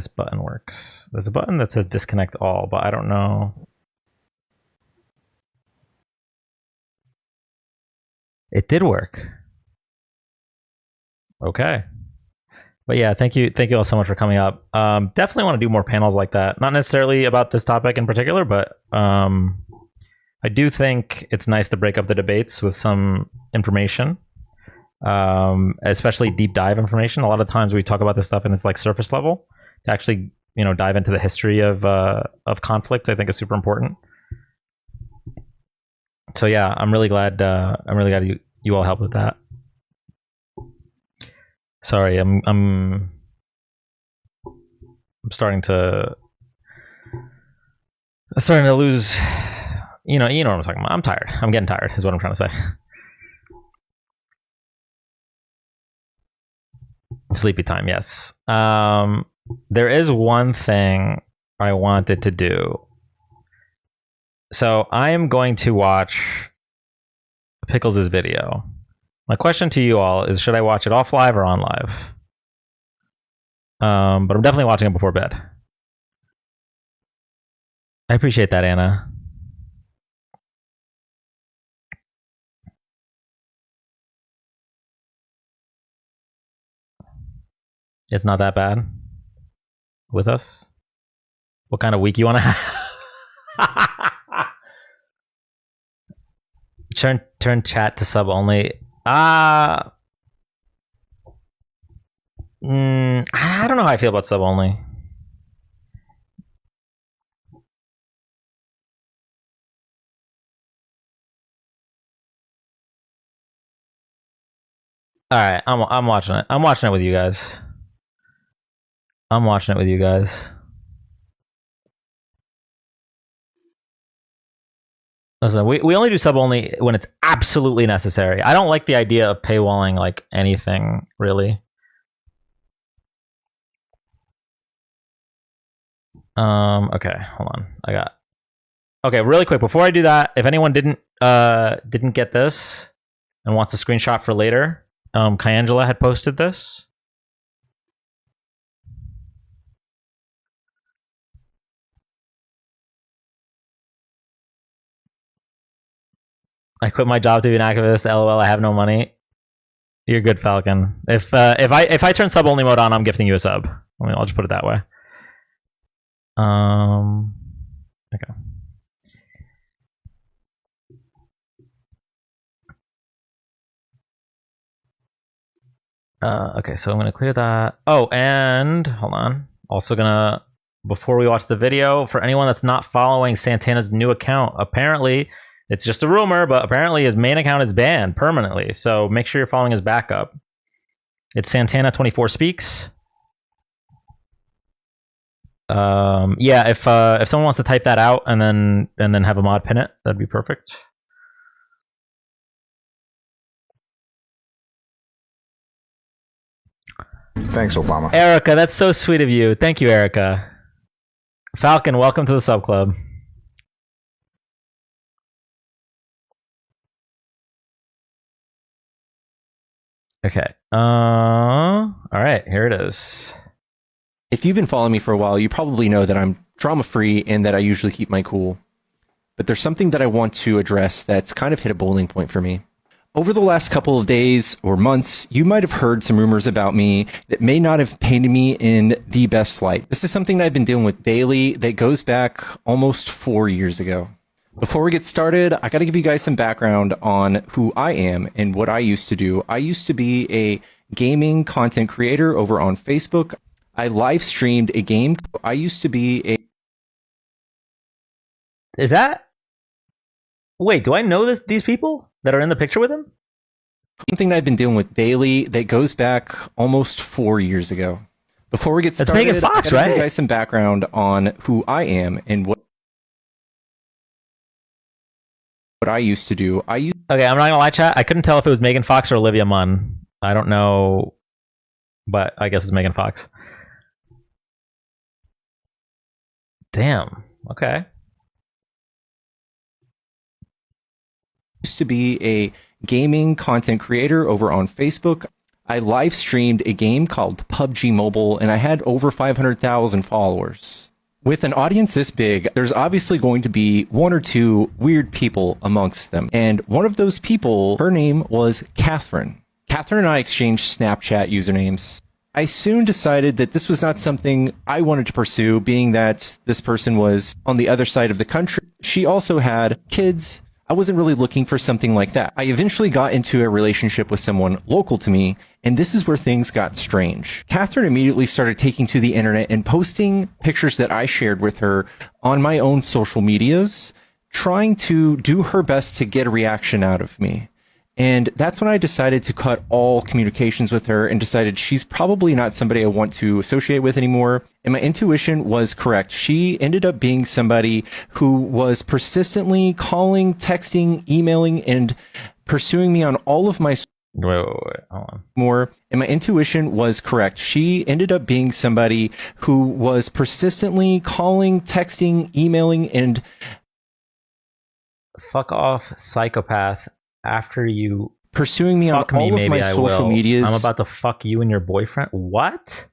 This button works. There's a button that says disconnect all, but I don't know. It did work. Okay. But yeah, thank you all so much for coming up. Definitely want to do more panels like that. Not necessarily about this topic in particular, but I do think it's nice to break up the debates with some information, especially deep dive information. A lot of times we talk about this stuff and it's like surface level. To actually, dive into the history of conflict, I think is super important. So yeah, I'm really glad you all helped with that. Sorry, I'm starting to lose. You know what I'm talking about. I'm tired. I'm getting tired, is what I'm trying to say. Sleepy time, yes. There is one thing I wanted to do. So I am going to watch Pickles' video. My question to you all is, should I watch it off live or on live? But I'm definitely watching it before bed. I appreciate that, Anna. It's not that bad with us. What kind of week you want to have? Turn chat to sub only. I don't know how I feel about sub only. All right, I'm watching it. I'm watching it with you guys. Listen, we only do sub only when it's absolutely necessary. I don't like the idea of paywalling like anything, really. Okay, hold on. Okay, really quick before I do that, if anyone didn't get this and wants a screenshot for later, Kyangela had posted this. I quit my job to be an activist. LOL. I have no money. You're good, Falcon. If I turn sub only mode on, I'm gifting you a sub. I'll just put it that way. Okay. Okay, so I'm gonna clear that. Oh, and hold on. Also gonna, before we watch the video, for anyone that's not following Santana's new account, apparently it's just a rumor, but apparently his main account is banned permanently. So make sure you're following his backup. It's Santana24 Speaks. Yeah, if someone wants to type that out and then have a mod pin it, that'd be perfect. Thanks, Obama. Erica, that's so sweet of you. Thank you, Erica. Falcon, welcome to the sub club. Okay. All right, here it is. If you've been following me for a while, you probably know that I'm drama-free and that I usually keep my cool. But there's something that I want to address that's kind of hit a boiling point for me. Over the last couple of days or months, you might have heard some rumors about me that may not have painted me in the best light. This is something that I've been dealing with daily that goes back almost 4 years ago. Before we get started, I gotta give you guys some background on who I am and what I used to do. I used to be a gaming content creator over on Facebook. I live streamed a game. I used to be a... Is that... Wait, do I know these people that are in the picture with him? Something that I've been dealing with daily that goes back almost 4 years ago. Before we get started, That's Megan Fox, I gotta give right? you guys some background on who I am and what I used to do. Okay, I'm not gonna lie, chat. I couldn't tell if it was Megan Fox or Olivia Munn. I don't know, but I guess it's Megan Fox. Damn. Okay. Used to be a gaming content creator over on Facebook. I live streamed a game called PUBG Mobile, and I had over 500,000 followers. With an audience this big, there's obviously going to be one or two weird people amongst them. And one of those people, her name was Catherine. Catherine and I exchanged Snapchat usernames. I soon decided that this was not something I wanted to pursue, being that this person was on the other side of the country. She also had kids. I wasn't really looking for something like that. I eventually got into a relationship with someone local to me, and this is where things got strange. Catherine immediately started taking to the internet and posting pictures that I shared with her on my own social medias, trying to do her best to get a reaction out of me. And that's when I decided to cut all communications with her and decided she's probably not somebody I want to associate with anymore. And my intuition was correct. She ended up being somebody who was persistently calling, texting, emailing, and pursuing me on all of my Wait, hold on. more. And my intuition was correct. She ended up being somebody who was persistently calling, texting, emailing, and Fuck off, psychopath. After you pursuing me on fuck me, all of maybe my I social will. medias. I'm about to fuck you and your boyfriend. What?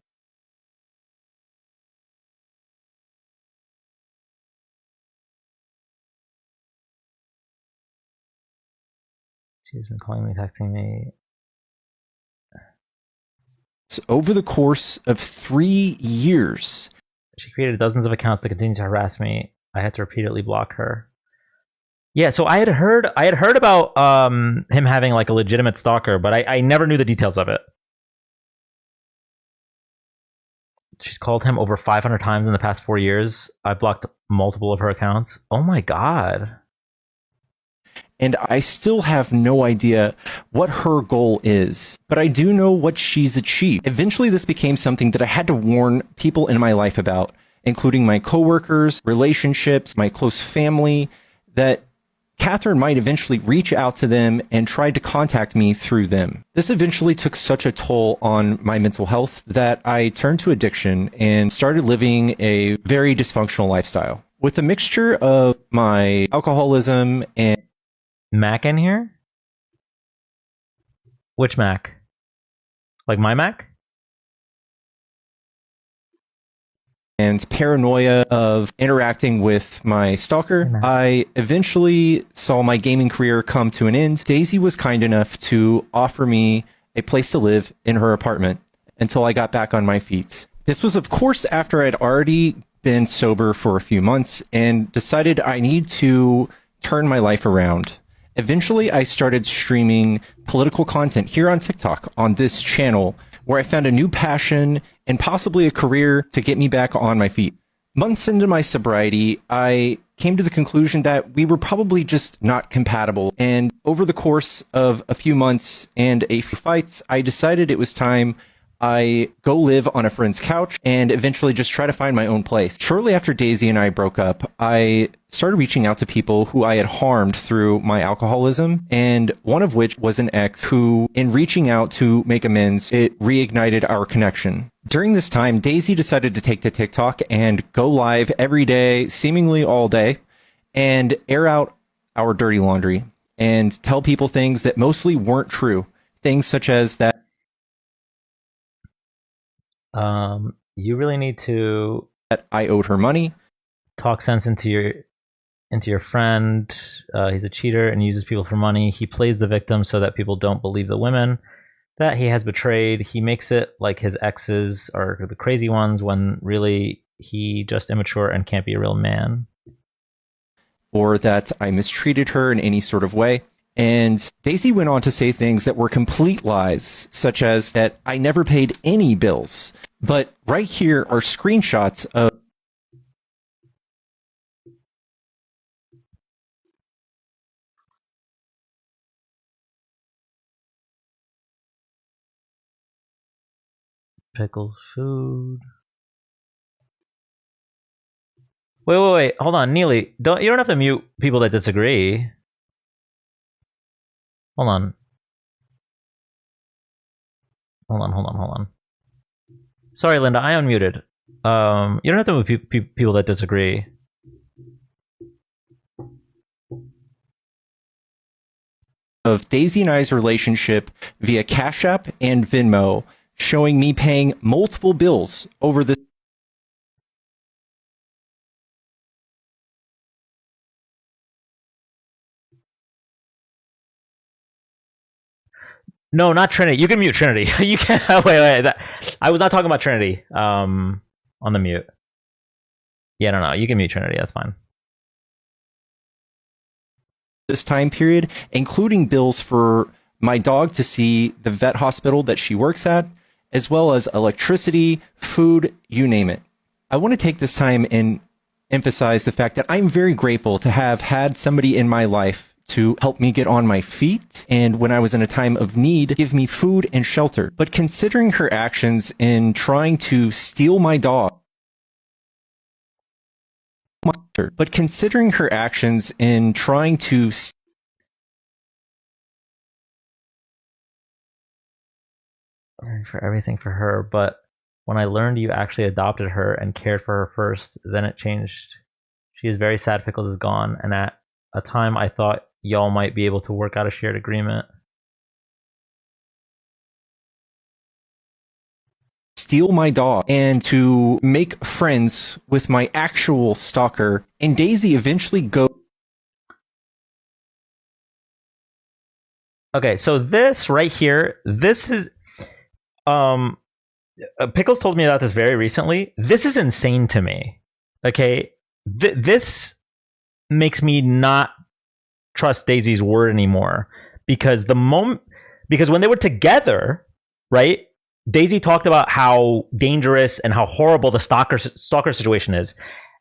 She's been calling me, texting me. Over the course of 3 years. She created dozens of accounts that continue to harass me. I had to repeatedly block her. Yeah, so I had heard about him having like a legitimate stalker, but I never knew the details of it. She's called him over 500 times in the past 4 years. I blocked multiple of her accounts. Oh my god. And I still have no idea what her goal is, but I do know what she's achieved. Eventually, this became something that I had to warn people in my life about, including my coworkers, relationships, my close family, that Catherine might eventually reach out to them and try to contact me through them. This eventually took such a toll on my mental health that I turned to addiction and started living a very dysfunctional lifestyle. With a mixture of my alcoholism and Mac in here? Which Mac? Like my Mac? and paranoia of interacting with my stalker, I eventually saw my gaming career come to an end. Daisy was kind enough to offer me a place to live in her apartment until I got back on my feet. This was, of course, after I'd already been sober for a few months and decided I need to turn my life around. Eventually, I started streaming political content here on TikTok on this channel, where I found a new passion and possibly a career to get me back on my feet. Months into my sobriety, I came to the conclusion that we were probably just not compatible. And over the course of a few months and a few fights, I decided it was time I go live on a friend's couch and eventually just try to find my own place. Shortly after Daisy and I broke up, I started reaching out to people who I had harmed through my alcoholism, and one of which was an ex who, in reaching out to make amends, it reignited our connection. During this time, Daisy decided to take to TikTok and go live every day, seemingly all day, and air out our dirty laundry and tell people things that mostly weren't true. Things such as that you really need to I owed her money, talk sense into your friend. He's a cheater and uses people for money. He plays the victim so that people don't believe the women that he has betrayed. He makes it like his exes are the crazy ones when really he just immature and can't be a real man. or that I mistreated her in any sort of way. And Daisy went on to say things that were complete lies, such as that I never paid any bills. But right here are screenshots of Pickles food. Wait. Hold on, Neely. You don't have to mute people that disagree. Hold on. Sorry, Linda, I unmuted. You don't have to mute people that disagree. of Daisy and I's relationship via Cash App and Venmo, showing me paying multiple bills over this. No, not Trinity. You can mute Trinity. You can't. Wait. I was not talking about Trinity. On the mute. Yeah, no. You can mute Trinity. That's fine. This time period, including bills for my dog to see the vet hospital that she works at, as well as electricity, food, you name it. I want to take this time and emphasize the fact that I'm very grateful to have had somebody in my life to help me get on my feet, and when I was in a time of need, give me food and shelter. But considering her actions in trying to steal my dog, but considering her actions in trying to for everything for her, but when I learned you actually adopted her and cared for her first, then it changed. She is very sad Pickles is gone, and at a time I thought y'all might be able to work out a shared agreement. Steal my dog and to make friends with my actual stalker, and Daisy eventually go. Okay, so this right here, this is Pickles told me about this very recently. This is insane to me. Okay, this makes me not trust Daisy's word anymore, because because when they were together, right? Daisy talked about how dangerous and how horrible the stalker situation is,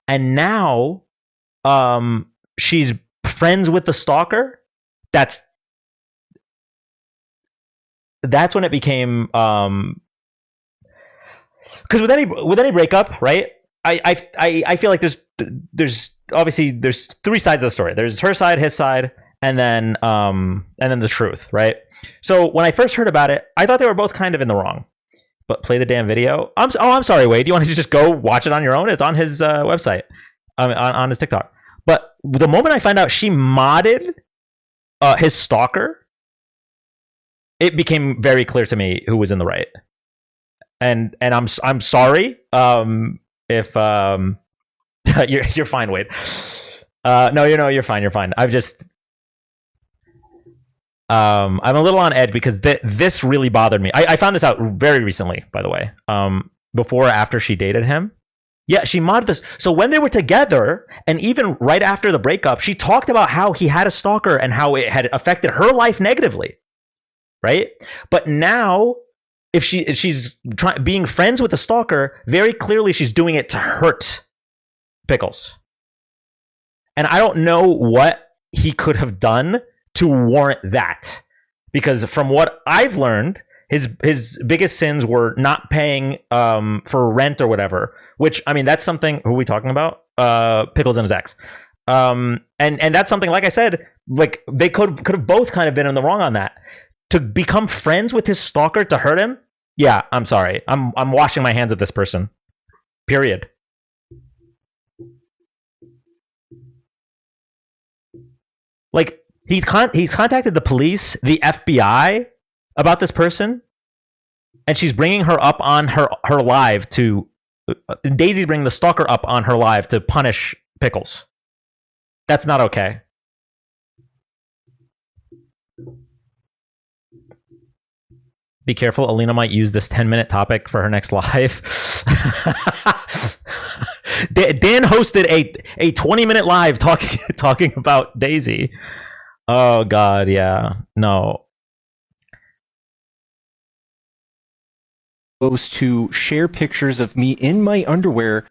and now, she's friends with the stalker. That's when it became because with any breakup, right? I feel like there's obviously there's three sides of the story. There's her side, his side, and then the truth, right? So when I first heard about it, I thought they were both kind of in the wrong. But play the damn video. I'm sorry, Wade. Do you want to just go watch it on your own? It's on his website, on his TikTok. But the moment I find out she modded his stalker, it became very clear to me who was in the right. And I'm sorry if you're fine, Wade. No, you're fine. You're fine. I'm a little on edge because this really bothered me. I found this out very recently, by the way. Before or after she dated him. Yeah, she modded this. So when they were together, and even right after the breakup, she talked about how he had a stalker and how it had affected her life negatively. Right? But now, if she's being friends with the stalker, very clearly she's doing it to hurt Pickles. And I don't know what he could have done to warrant that, because from what I've learned, his biggest sins were not paying for rent or whatever. Which, I mean, that's something. Who are we talking about? Pickles and his ex. And that's something. Like I said, like they could have both kind of been in the wrong on that. To become friends with his stalker to hurt him. Yeah, I'm sorry. I'm washing my hands of this person. Period. Like. He's contacted the police, the FBI, about this person, and she's bringing her up on her live to Daisy's bringing the stalker up on her live to punish Pickles. That's not okay. Be careful, Alina might use this 10-minute topic for her next live. Dan hosted a 20-minute live talking about Daisy. Oh God, yeah. No. Goes to share pictures of me in my underwear.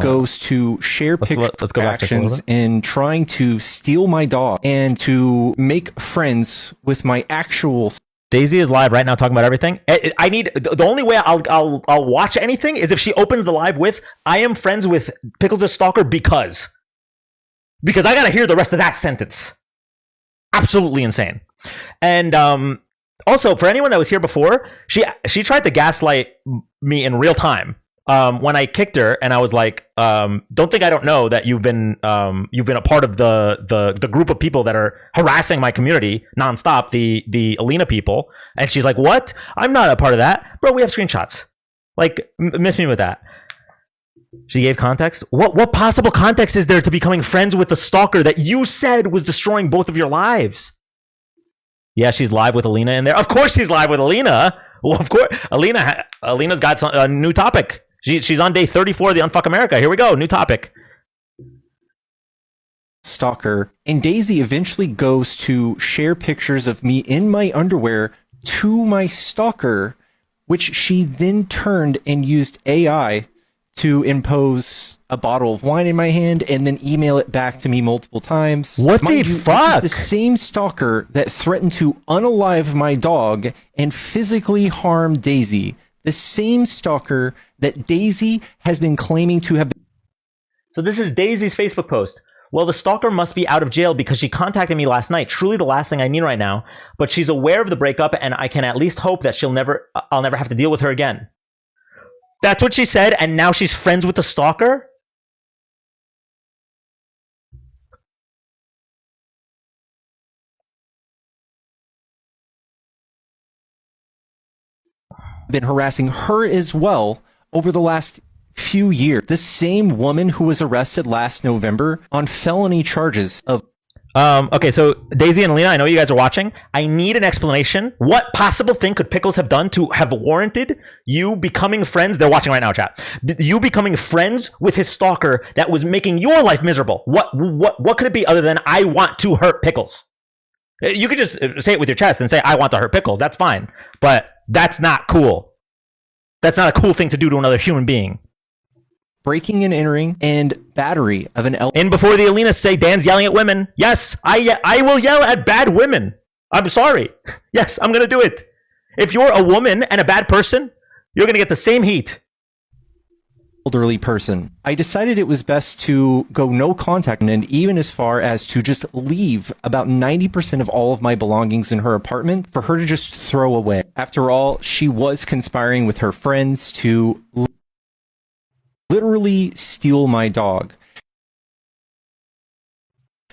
Goes to share pictures of actions in trying to steal my dog and to make friends with my actual. Daisy is live right now talking about everything. I need the only way I'll watch anything is if she opens the live with "I am friends with Pickles' stalker because I gotta hear the rest of that sentence." Absolutely insane. And also for anyone that was here before, she tried to gaslight me in real time when I kicked her, and I was like, "Don't think I don't know that you've been a part of the group of people that are harassing my community nonstop, the Alina people." And she's like, "What? I'm not a part of that, bro. We have screenshots. Like, miss me with that." She gave context. What possible context is there to becoming friends with a stalker that you said was destroying both of your lives? Yeah, she's live with Alina in there. Of course, she's live with Alina. Well, of course, Alina's got a new topic. She's on day 34 of the Unfuck America. Here we go. New topic. Stalker. And Daisy eventually goes to share pictures of me in my underwear to my stalker, which she then turned and used AI to impose a bottle of wine in my hand and then email it back to me multiple times. What the fuck? This is the same stalker that threatened to unalive my dog and physically harm Daisy. The same stalker that Daisy has been claiming to have. So this is Daisy's Facebook post. Well, the stalker must be out of jail because she contacted me last night. Truly the last thing I need right now. But she's aware of the breakup, and I can at least hope that I'll never have to deal with her again. That's what she said, and now she's friends with the stalker? Been harassing her as well over the last few years. This same woman who was arrested last November on felony charges of. Okay, so Daisy and Alina, I know you guys are watching. I need an explanation. What possible thing could Pickles have done to have warranted you becoming friends? They're watching right now, chat. You becoming friends with his stalker that was making your life miserable. What could it be other than I want to hurt Pickles? You could just say it with your chest and say I want to hurt Pickles. That's fine, but that's not cool. That's not a cool thing to do to another human being. Breaking and entering and battery of an And before the Alina say Dan's yelling at women, yes, I will yell at bad women. I'm sorry. Yes, I'm gonna do it. If you're a woman and a bad person, you're gonna get the same heat. Elderly person. I decided it was best to go no contact and even as far as to just leave about 90% of all of my belongings in her apartment for her to just throw away. After all, she was conspiring with her friends to literally steal my dog.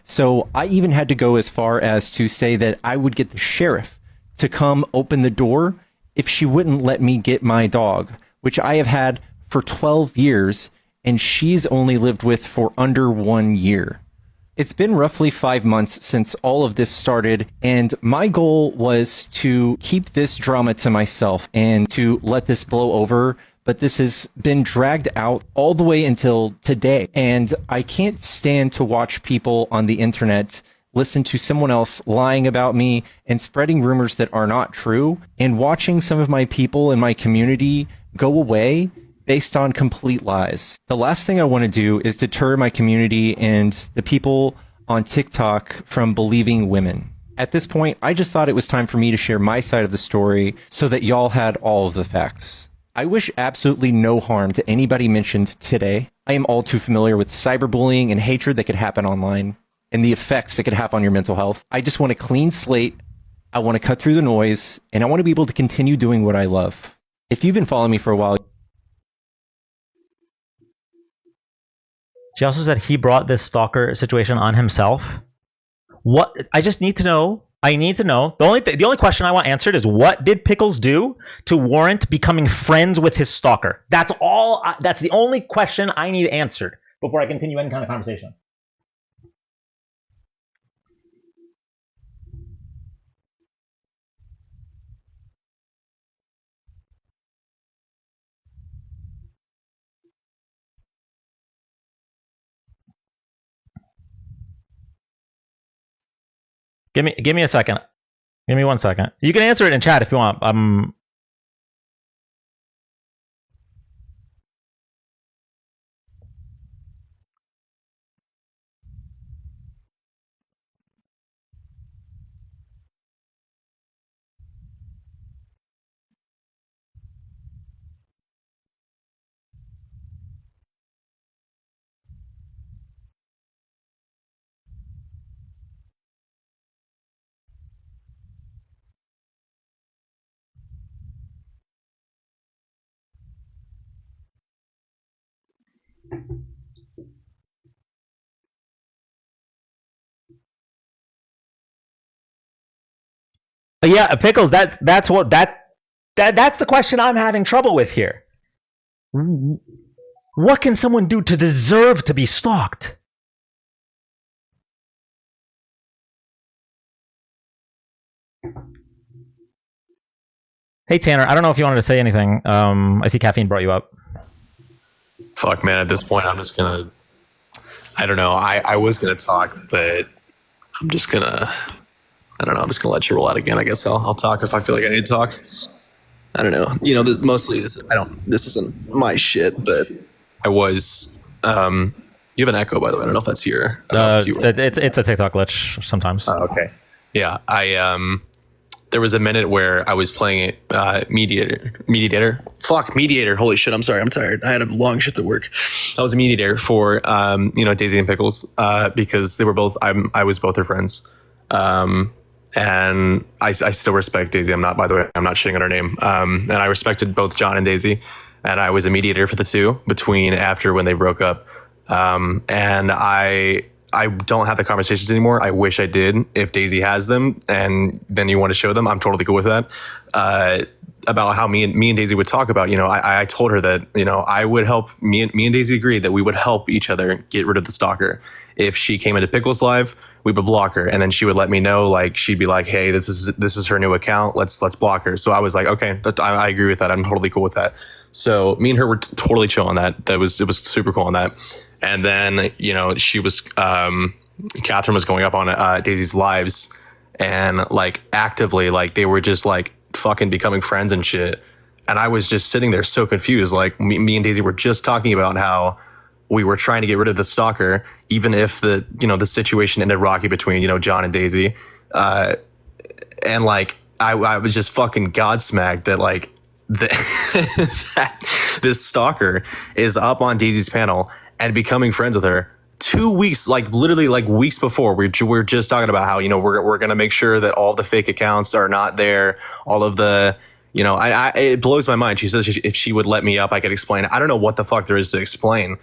So I even had to go as far as to say that I would get the sheriff to come open the door if she wouldn't let me get my dog, which I have had for 12 years, and she's only lived with for under 1 year. It's been roughly 5 months since all of this started, and my goal was to keep this drama to myself and to let this blow over, but this has been dragged out all the way until today, and I can't stand to watch people on the internet listen to someone else lying about me and spreading rumors that are not true, and watching some of my people in my community go away based on complete lies. The last thing I want to do is deter my community and the people on TikTok from believing women. At this point, I just thought it was time for me to share my side of the story so that y'all had all of the facts. I wish absolutely no harm to anybody mentioned today. I am all too familiar with cyberbullying and hatred that could happen online and the effects that could have on your mental health. I just want a clean slate. I want to cut through the noise, and I want to be able to continue doing what I love. If you've been following me for a while, She also said he brought this stalker situation on himself. What? I just need to know. I need to know. The only question I want answered is what did Pickles do to warrant becoming friends with his stalker? That's all. That's the only question I need answered before I continue any kind of conversation. Give me a second. Give me 1 second. You can answer it in chat if you want. But yeah, Pickles. That's the question I'm having trouble with here. What can someone do to deserve to be stalked? Hey Tanner, I don't know if you wanted to say anything. I see caffeine brought you up. Fuck, man. At this point, I'm just gonna. I don't know. I was gonna talk, but I'm just gonna. I don't know. I'm just gonna let you roll out again. I guess I'll talk if I feel like I need to talk. I don't know. You know, mostly this. This isn't my shit, but I was. You have an echo, by the way. I don't know if that's here. It's a TikTok glitch sometimes. Oh, okay. Yeah, there was a minute where I was playing mediator. Fuck, mediator. Holy shit, I'm sorry. I'm tired. I had a long shift at work. I was a mediator for Daisy and Pickles because they were both. I was both their friends, and I still respect Daisy. I'm not. By the way, I'm not shitting on her name. And I respected both John and Daisy, and I was a mediator for the two between after when they broke up. And I don't have the conversations anymore. I wish I did. If Daisy has them and then you want to show them, I'm totally cool with that. About how me and Daisy would talk about, I told her that, I would help me and Daisy agreed that we would help each other get rid of the stalker. If she came into Pickles Live, we would block her. And then she would let me know, like, she'd be like, hey, this is her new account. Let's block her. So I was like, okay, I agree with that. I'm totally cool with that. So me and her were totally chill on that. It was super cool on that. And then, she was, Catherine was going up on Daisy's lives and like actively, like they were just like fucking becoming friends and shit. And I was just sitting there so confused. Like me and Daisy were just talking about how we were trying to get rid of the stalker, even if the situation ended rocky between, John and Daisy. And like, I was just fucking godsmacked that like, that this stalker is up on Daisy's panel and becoming friends with her 2 weeks, like literally like weeks before. We're just talking about how, we're going to make sure that all the fake accounts are not there. All of the, it blows my mind. She says if she would let me up, I could explain. I don't know what the fuck there is to explain.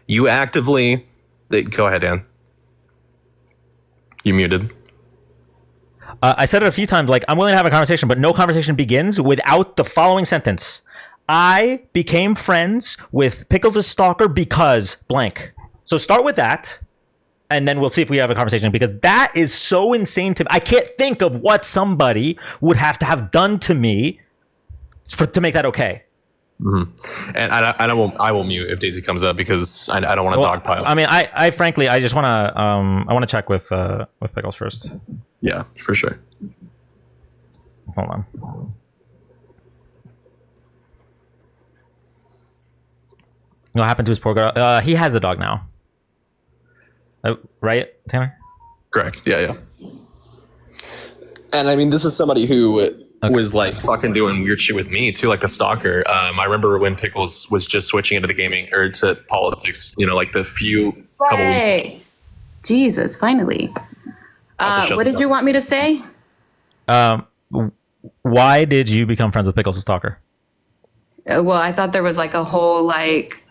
You actively, go ahead, Dan. You muted. I said it a few times, like, I'm willing to have a conversation, but no conversation begins without the following sentence. I became friends with Pickles' stalker because blank. So start with that, and then we'll see if we have a conversation, because that is so insane to me. I can't think of what somebody would have to have done to me to make that okay. Mm-hmm. And I will mute if Daisy comes up because I don't want to dogpile. I mean, I frankly, I just want to, I want to check with Pickles first. Yeah, for sure. Hold on. What happened to his poor girl? He has a dog now. Right, Tanner? Correct. Yeah. And I mean, this is somebody who was like fucking doing weird shit with me too, like the stalker. I remember when Pickles was just switching into the gaming or to politics, like the couple weeks. Jesus, finally. What did you want me to say? Why did you become friends with Pickles' stalker? Well, I thought there was like a whole like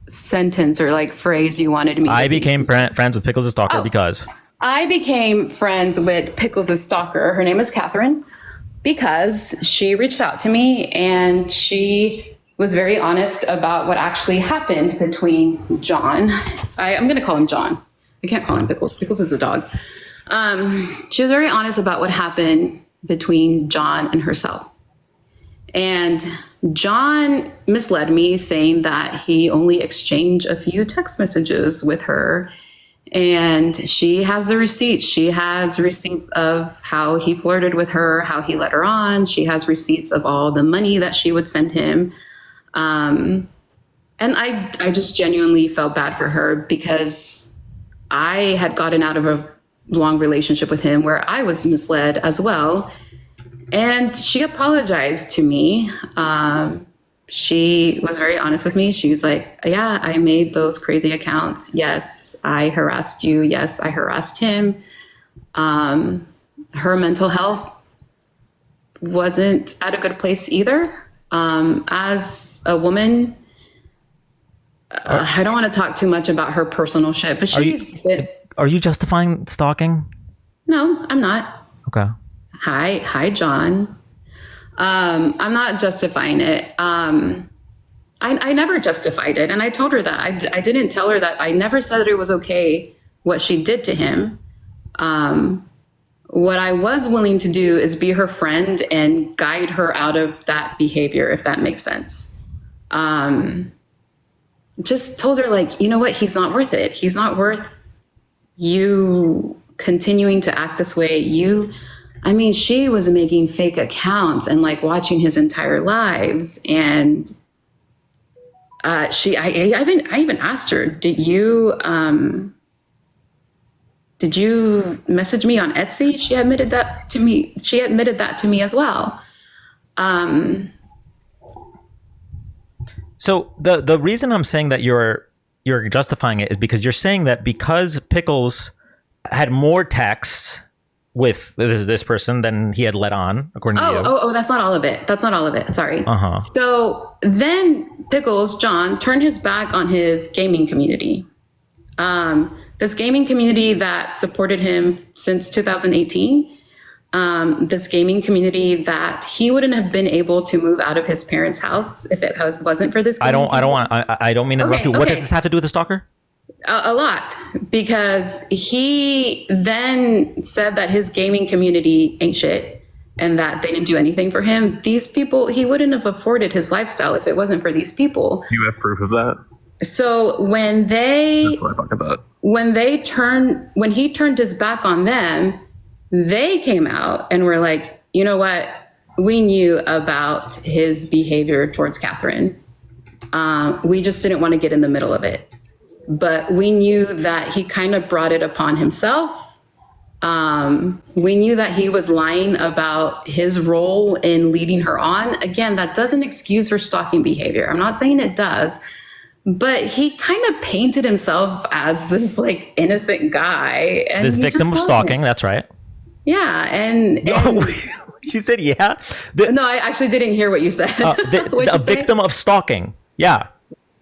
sentence or like phrase you wanted me to I became friends with Pickles' stalker because I became friends with Pickles' stalker. Her name is Catherine, because she reached out to me and she was very honest about what actually happened between John. I'm going to call him John. I can't call him Pickles. Pickles is a dog. She was very honest about what happened between John and herself. And John misled me, saying that he only exchanged a few text messages with her. And she has the receipts. She has receipts of how he flirted with her, how he led her on. She has receipts of all the money that she would send him. And I just genuinely felt bad for her, because I had gotten out of a long relationship with him where I was misled as well. And she apologized to me. She was very honest with me. She was like, yeah, I made those crazy accounts. Yes, I harassed you. Yes, I harassed him. Her mental health wasn't at a good place either. As a woman, I don't want to talk too much about her personal shit, but Are you justifying stalking? No, I'm not. Okay. Hi, John. I'm not justifying it. I never justified it. And I told her that. I didn't tell her that. I never said that it was okay what she did to him. What I was willing to do is be her friend and guide her out of that behavior, if that makes sense. Just told her, like, you know what? He's not worth it. He's not worth you continuing to act this way. She was making fake accounts and like watching his entire lives. And I even asked her, did you message me on Etsy? She admitted that to me. She admitted that to me as well. So the reason I'm saying that you're justifying it is because you're saying that because Pickles had more texts with this person than he had let on, according to you. Oh, that's not all of it. Sorry. So then Pickles, John, turned his back on his gaming community. This gaming community that supported him since 2018. This gaming community that he wouldn't have been able to move out of his parents' house if it wasn't for this. I don't mean to interrupt you. What does this have to do with the stalker? A lot, because he then said that his gaming community ain't shit and that they didn't do anything for him. These people, he wouldn't have afforded his lifestyle if it wasn't for these people. You have proof of that? So when that's what I fucking thought. When he turned his back on them, they came out and were like, you know what? We knew about his behavior towards Catherine. We just didn't want to get in the middle of it. But we knew that he kind of brought it upon himself. We knew that he was lying about his role in leading her on. Again, that doesn't excuse her stalking behavior. I'm not saying it does. But he kind of painted himself as this like innocent guy. And this victim of stalking, that's right. Yeah, and she said, "Yeah." No, I actually didn't hear what you said. A victim of stalking. Yeah.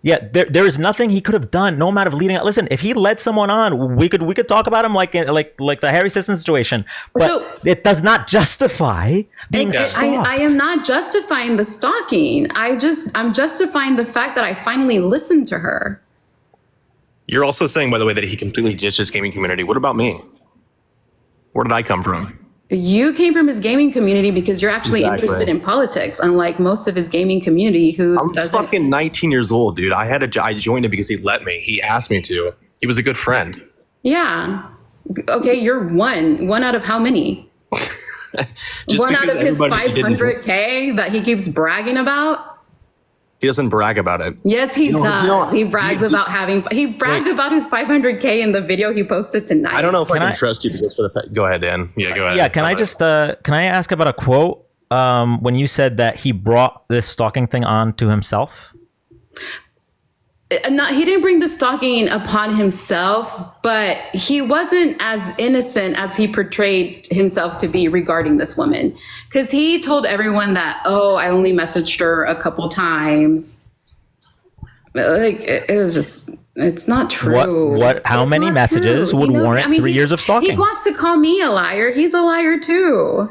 There is nothing he could have done. No amount of leading. Listen, if he led someone on, we could talk about him like the Harry Sisson situation. But it does not justify being stalked. I am not justifying the stalking. I'm justifying the fact that I finally listened to her. You're also saying, by the way, that he completely ditched his gaming community. What about me? Where did I come from? You came from his gaming community because you're actually interested in politics, unlike most of his gaming community who I'm fucking 19 years old, dude. I joined it because he let me. He asked me to. He was a good friend. Yeah. Okay, you're one out of how many? One out of his 500K that he keeps bragging about? He doesn't brag about it. Yes, he does. He brags about having. He bragged about his 500K in the video he posted tonight. I don't know if I can trust you because for the. Go ahead, Dan. Yeah, go ahead. Yeah, can I ask about a quote when you said that he brought this stalking thing on to himself? He didn't bring the stalking upon himself, but he wasn't as innocent as he portrayed himself to be regarding this woman. Because he told everyone that, I only messaged her a couple times. Like, it was just, it's not true. How many messages would warrant 3 years of stalking? He wants to call me a liar. He's a liar too.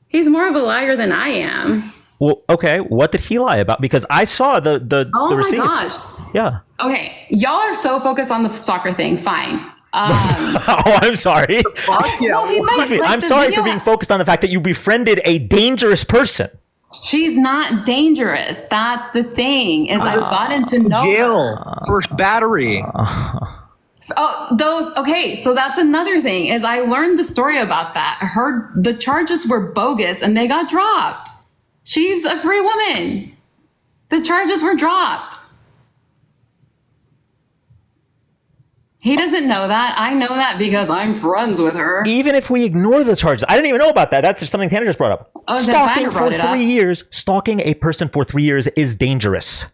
He's more of a liar than I am. Well, okay. What did he lie about? Because I saw the receipts. Oh my gosh. Yeah. Okay. Y'all are so focused on the soccer thing. Fine. I'm sorry. I'm sorry for being focused on the fact that you befriended a dangerous person. She's not dangerous. That's the thing. Is I've gotten to know jail for battery. Okay, so that's another thing. Is I learned the story about that. The charges were bogus and they got dropped. She's a free woman. The charges were dropped. He doesn't know that. I know that because I'm friends with her. Even if we ignore the charges, I didn't even know about that. That's just something Tanner just brought up. Stalking for 3 years, stalking a person for 3 years is dangerous.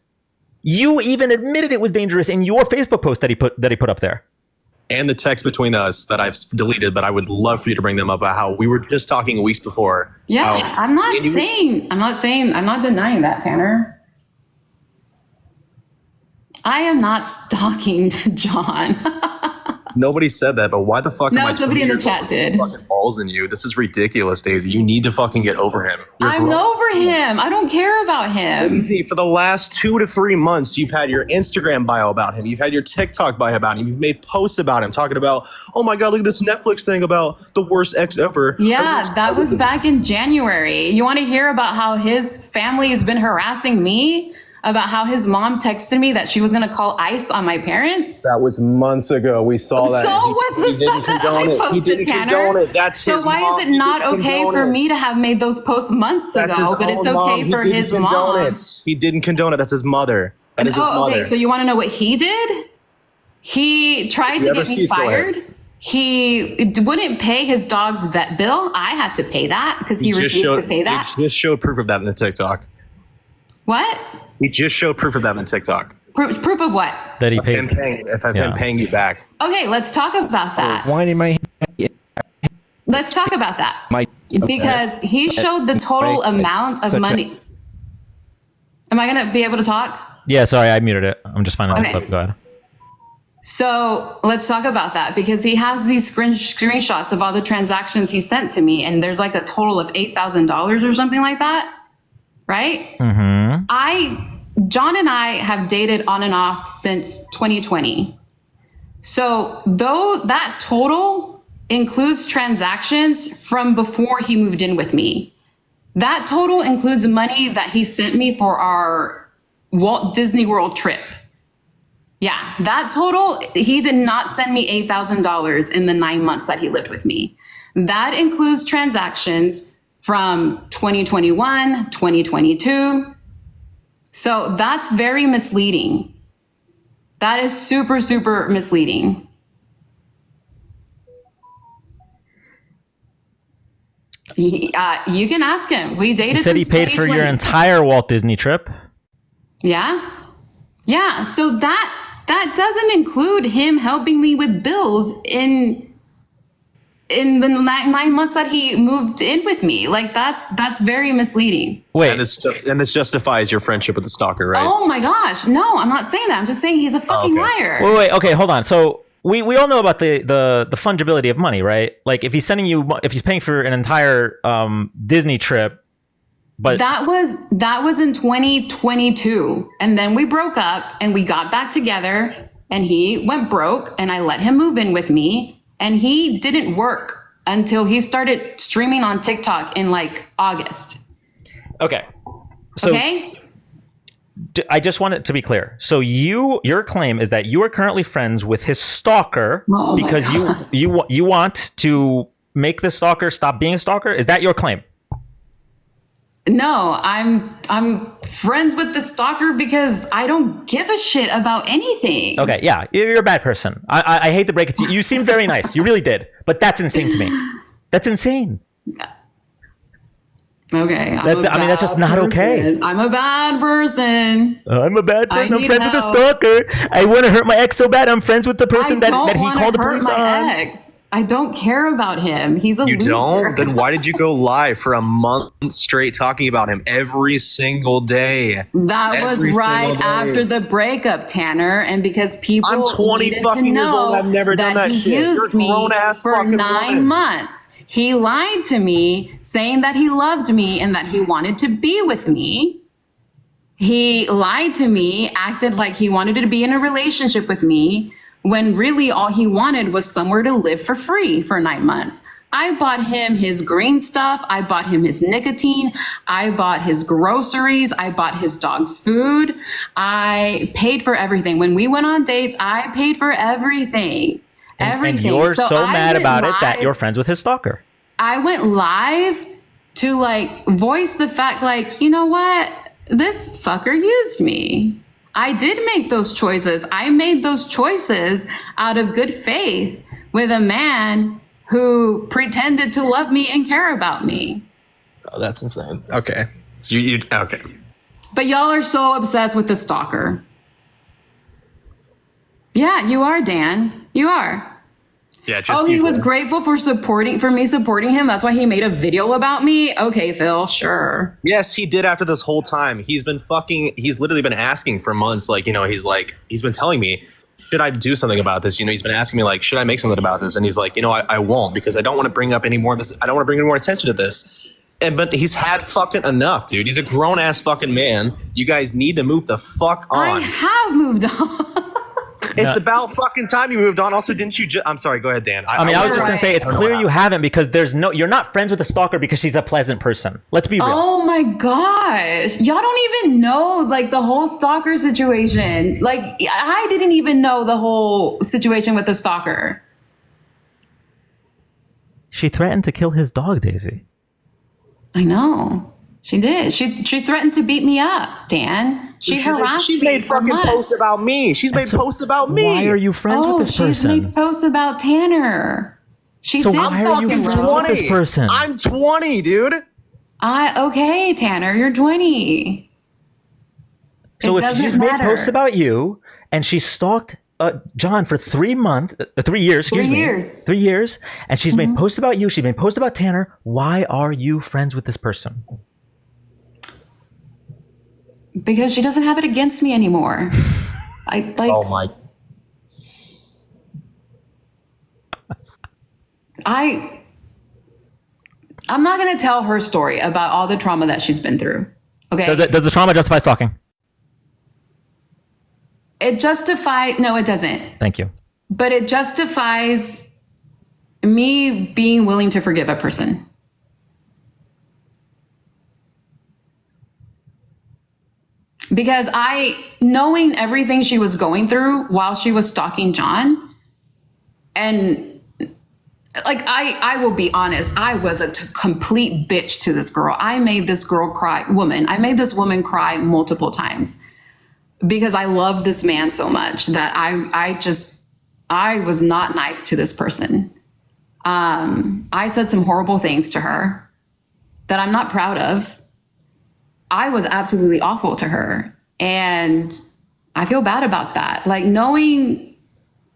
You even admitted it was dangerous in your Facebook post that he put up there. And the text between us that I've deleted, but I would love for you to bring them up about how we were just talking weeks before. Yeah, I'm not denying that, Tanner. I am not stalking John. Nobody said that, but why the fuck? No, somebody in the chat did. Fucking balls in you. This is ridiculous, Daisy. You need to fucking get over him. I'm over him. I don't care about him. Daisy, for the last 2 to 3 months, you've had your Instagram bio about him. You've had your TikTok bio about him. You've made posts about him, talking about, oh my god, look at this Netflix thing about the worst ex ever. Yeah, that was back in January. You want to hear about how his family has been harassing me? About how his mom texted me that she was going to call ICE on my parents? That was months ago. We saw that. So what's the stuff that I posted, He didn't condone it. That's so his why mom. is it not okay for me to have made those posts months ago, but it's okay for his mom? He didn't condone it. That's his mother. That is his mother. Okay, so you want to know what he did? He tried to get me fired. He wouldn't pay his dog's vet bill. I had to pay that because he refused to pay that. He just showed proof of that in the TikTok. What? He just showed proof of that in the TikTok. Proof of what? That he paid. If I've been paying you back. Okay, let's talk about that. Wine in my hand. Let's talk about that. Okay. Because he showed the total amount of money. Am I going to be able to talk? Yeah, sorry, I muted it. I'm just finding the clip. Go ahead. So let's talk about that because he has these screenshots of all the transactions he sent to me, and there's like a total of $8,000 or something like that, right? Mm-hmm. John and I have dated on and off since 2020. So though that total includes transactions from before he moved in with me, that total includes money that he sent me for our Walt Disney World trip. Yeah, that total, he did not send me $8,000 in the 9 months that he lived with me. That includes transactions from 2021, 2022. So that's very misleading. That is super, super misleading. You can ask him. We dated. He said he paid for your entire Walt Disney trip. Yeah. Yeah. So that doesn't include him helping me with bills in the 9 months that he moved in with me. Like that's very misleading. Wait, and this justifies your friendship with the stalker, right? Oh my gosh. No, I'm not saying that. I'm just saying he's a fucking liar. Wait, okay, hold on. So we all know about the fungibility of money, right? Like if he's paying for an entire Disney trip, but that was in 2022, and then we broke up and we got back together, and he went broke, and I let him move in with me. And he didn't work until he started streaming on TikTok in like August. Okay. So I just want it to be clear. So your claim is that you are currently friends with his stalker because you want to make the stalker stop being a stalker? Is that your claim? No, I'm friends with the stalker because I don't give a shit about anything. Okay, yeah, you're a bad person. I hate to break it to you. You seem very nice. You really did. But that's insane to me. That's insane. Okay. That's just not okay. I'm a bad person. I'm a bad person. I'm friends with a stalker. I want to hurt my ex so bad. I'm friends with the person that he called the police on. Ex. I don't care about him. He's a loser. You don't? Then why did you go live for a month straight talking about him every single day? That was right after the breakup, Tanner, and because people I'm 20 needed fucking to years old. know I've never done that he shit. used me for 9 months. He lied to me, saying that he loved me and that he wanted to be with me. He lied to me, acted like he wanted to be in a relationship with me, when really all he wanted was somewhere to live for free for 9 months. I bought him his green stuff. I bought him his nicotine. I bought his groceries. I bought his dog's food. I paid for everything. When we went on dates, I paid for everything. Everything. And you're so mad about it that you're friends with his stalker. I went live to like voice the fact, like, you know what? This fucker used me. I did make those choices. I made those choices out of good faith with a man who pretended to love me and care about me. Oh, that's insane. Okay. So you okay. But y'all are so obsessed with the stalker. Yeah, you are, Dan. You are. Yeah, just Oh, he you. was grateful for me supporting him. That's why he made a video about me. Okay, Phil, sure. Yes, he did after this whole time. He's literally been asking for months. Like, he's been telling me, should I do something about this? He's been asking me, like, should I make something about this? And he's like, I won't, because I don't want to bring up any more of this. I don't want to bring any more attention to this. But he's had fucking enough, dude. He's a grown ass fucking man. You guys need to move the fuck on. I have moved on. It's about fucking time you moved on. Also, didn't you I'm sorry, go ahead, Dan. I was just going to say, it's clear you haven't, because you're not friends with a stalker because she's a pleasant person. Let's be real. Oh my gosh. Y'all don't even know like the whole stalker situation. Like I didn't even know the whole situation with the stalker. She threatened to kill his dog, Daisy. I know. She did. She threatened to beat me up, Dan. She harassed me. She's made for fucking months. posts about me. She's made posts about me. Why are you friends with this person? She's made posts about Tanner. She did why are you fucking friends wrong. with this person? I'm 20, dude. Okay, Tanner, you're 20. So It if she's doesn't made matter. posts about you and she stalked John for 3 years, 3 years. 3 years, and she's made posts about you, she's made posts about Tanner, why are you friends with this person? Because she doesn't have it against me anymore. Oh my. I'm not going to tell her story about all the trauma that she's been through. Okay. Does the trauma justify stalking? No, it doesn't. Thank you. But it justifies me being willing to forgive a person. Because knowing everything she was going through while she was stalking John, and like, I will be honest, I was a complete bitch to this girl. I made this woman cry multiple times because I loved this man so much that I was not nice to this person. I said some horrible things to her that I'm not proud of. I was absolutely awful to her. And I feel bad about that. Like knowing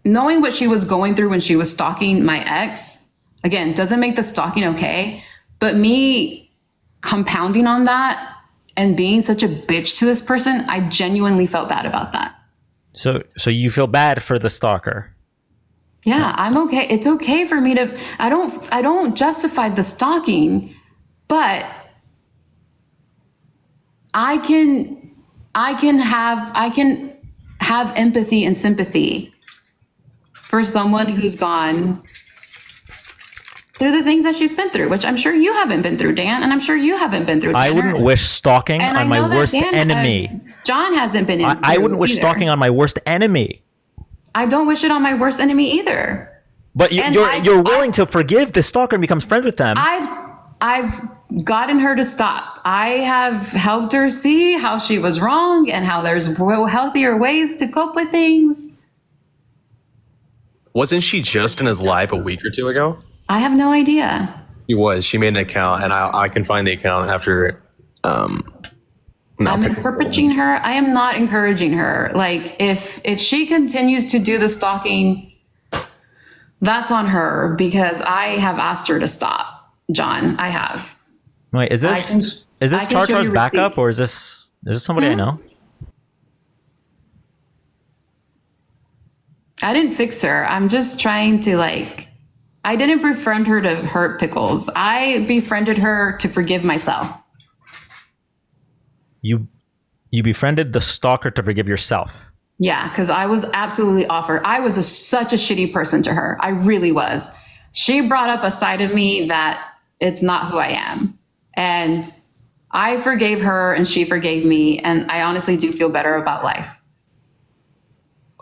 what she was going through when she was stalking my ex, again, doesn't make the stalking okay. But me compounding on that and being such a bitch to this person, I genuinely felt bad about that. So you feel bad for the stalker? Yeah, I'm okay. It's okay for me to, I don't justify the stalking, but I can have empathy and sympathy for someone who's gone through the things that she's been through, which I'm sure you haven't been through, Dan, and I'm sure you haven't been through, Tanner. I wouldn't wish stalking And on I know my that worst Dan enemy. John hasn't been in. I wouldn't wish either. stalking on my worst enemy. I don't wish it on my worst enemy either. But And you're willing to forgive the stalker and become friends with them. I've gotten her to stop. I have helped her see how she was wrong and how there's healthier ways to cope with things. Wasn't she just in his live a week or two ago? I have no idea. She was. She made an account, and I can find the account after. I'm encouraging her. I am not encouraging her. Like if she continues to do the stalking, that's on her because I have asked her to stop. John, I have. Wait, is this Char Char's backup, or is this somebody I know? I didn't fix her. I'm just trying to I didn't befriend her to hurt Pickles. I befriended her to forgive myself. You befriended the stalker to forgive yourself. Yeah, because I was absolutely offered. I was such a shitty person to her. I really was. She brought up a side of me that it's not who I am. And I forgave her and she forgave me. And I honestly do feel better about life.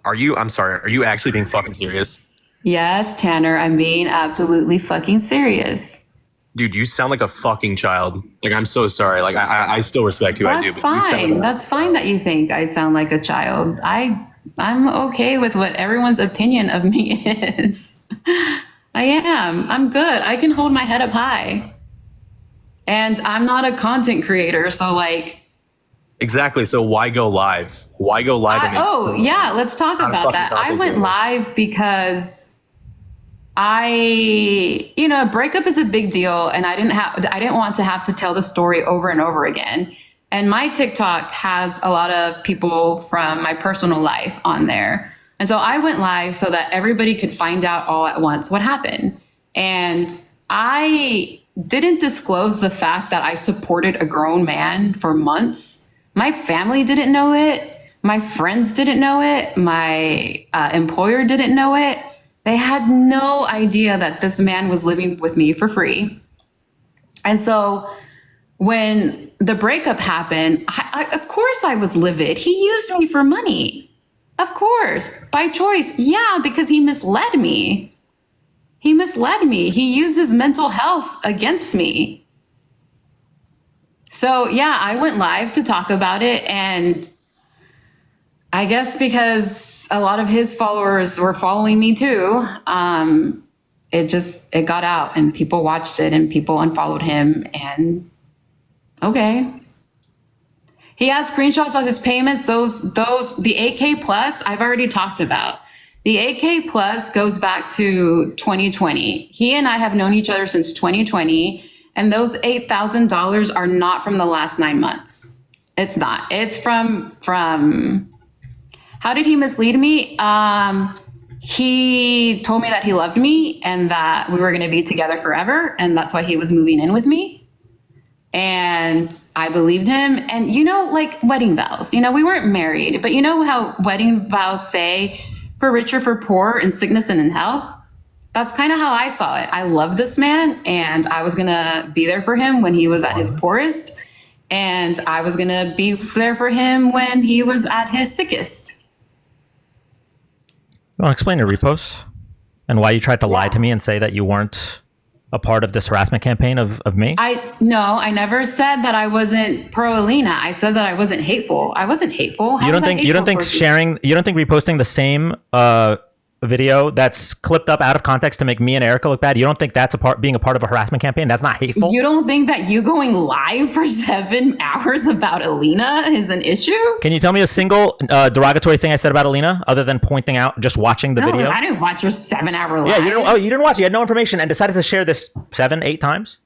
I'm sorry, are you actually being fucking serious? Yes, Tanner, I'm being absolutely fucking serious. Dude, you sound like a fucking child. Like, I'm so sorry. Like, I still respect who I do. That's fine. That's fine that you think I sound like a child. I'm okay with what everyone's opinion of me is. I am. I'm good. I can hold my head up high. And I'm not a content creator, so Exactly. So why go live? Why go live? yeah, let's talk about that. I went live because a breakup is a big deal, and I didn't want to have to tell the story over and over again. And my TikTok has a lot of people from my personal life on there. And so I went live so that everybody could find out all at once what happened. And I didn't disclose the fact that I supported a grown man for months. My family didn't know it. My friends didn't know it. My employer didn't know it. They had no idea that this man was living with me for free. And so when the breakup happened, of course I was livid. He used me for money. Of course, by choice. Yeah, because he misled me. He misled me. He used his mental health against me. So yeah, I went live to talk about it. And I guess because a lot of his followers were following me too, it got out and people watched it and people unfollowed him. And okay. He has screenshots of his payments. The 8K plus, I've already talked about. The 8K plus goes back to 2020. He and I have known each other since 2020. And those $8,000 are not from the last 9 months. It's not. It's from how did he mislead me? He told me that he loved me and that we were going to be together forever. And that's why he was moving in with me. And I believed him. And like wedding vows, we weren't married, but you know how wedding vows say for rich or for poor, in sickness and in health? That's kind of how I saw it. I loved this man and I was going to be there for him when he was at his poorest. And I was going to be there for him when he was at his sickest. You want to explain your reposts and why you tried to lie to me and say that you weren't a part of this harassment campaign of me? I never said that I wasn't pro Alina. I said that I wasn't hateful. I wasn't hateful. You don't think reposting the same video that's clipped up out of context to make me and Erica look bad, you don't think that's being a part of a harassment campaign? That's not hateful? You don't think that you going live for 7 hours about Alina is an issue? Can you tell me a single derogatory thing I said about Alina other than pointing out, just watching the video? I didn't watch your 7-hour live. Yeah, you didn't watch it. You had no information and decided to share this 7-8 times?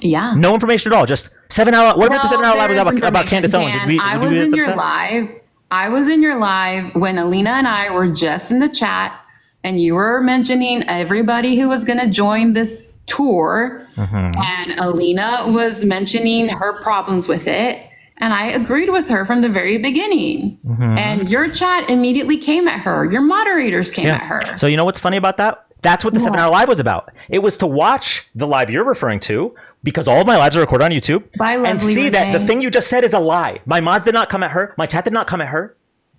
Yeah. No information at all. Just 7 hour. What about the 7 hour live was about Candace Owens? I was in your live. I was in your live when Alina and I were just in the chat and you were mentioning everybody who was going to join this tour. Mm-hmm. And Alina was mentioning her problems with it. And I agreed with her from the very beginning. Mm-hmm. And your chat immediately came at her. Your moderators came at her. So you know what's funny about that? That's what the 7 hour live was about. It was to watch the live you're referring to, because all of my lives are recorded on YouTube, and see that the thing you just said is a lie. My mods did not come at her. My chat did not come at her.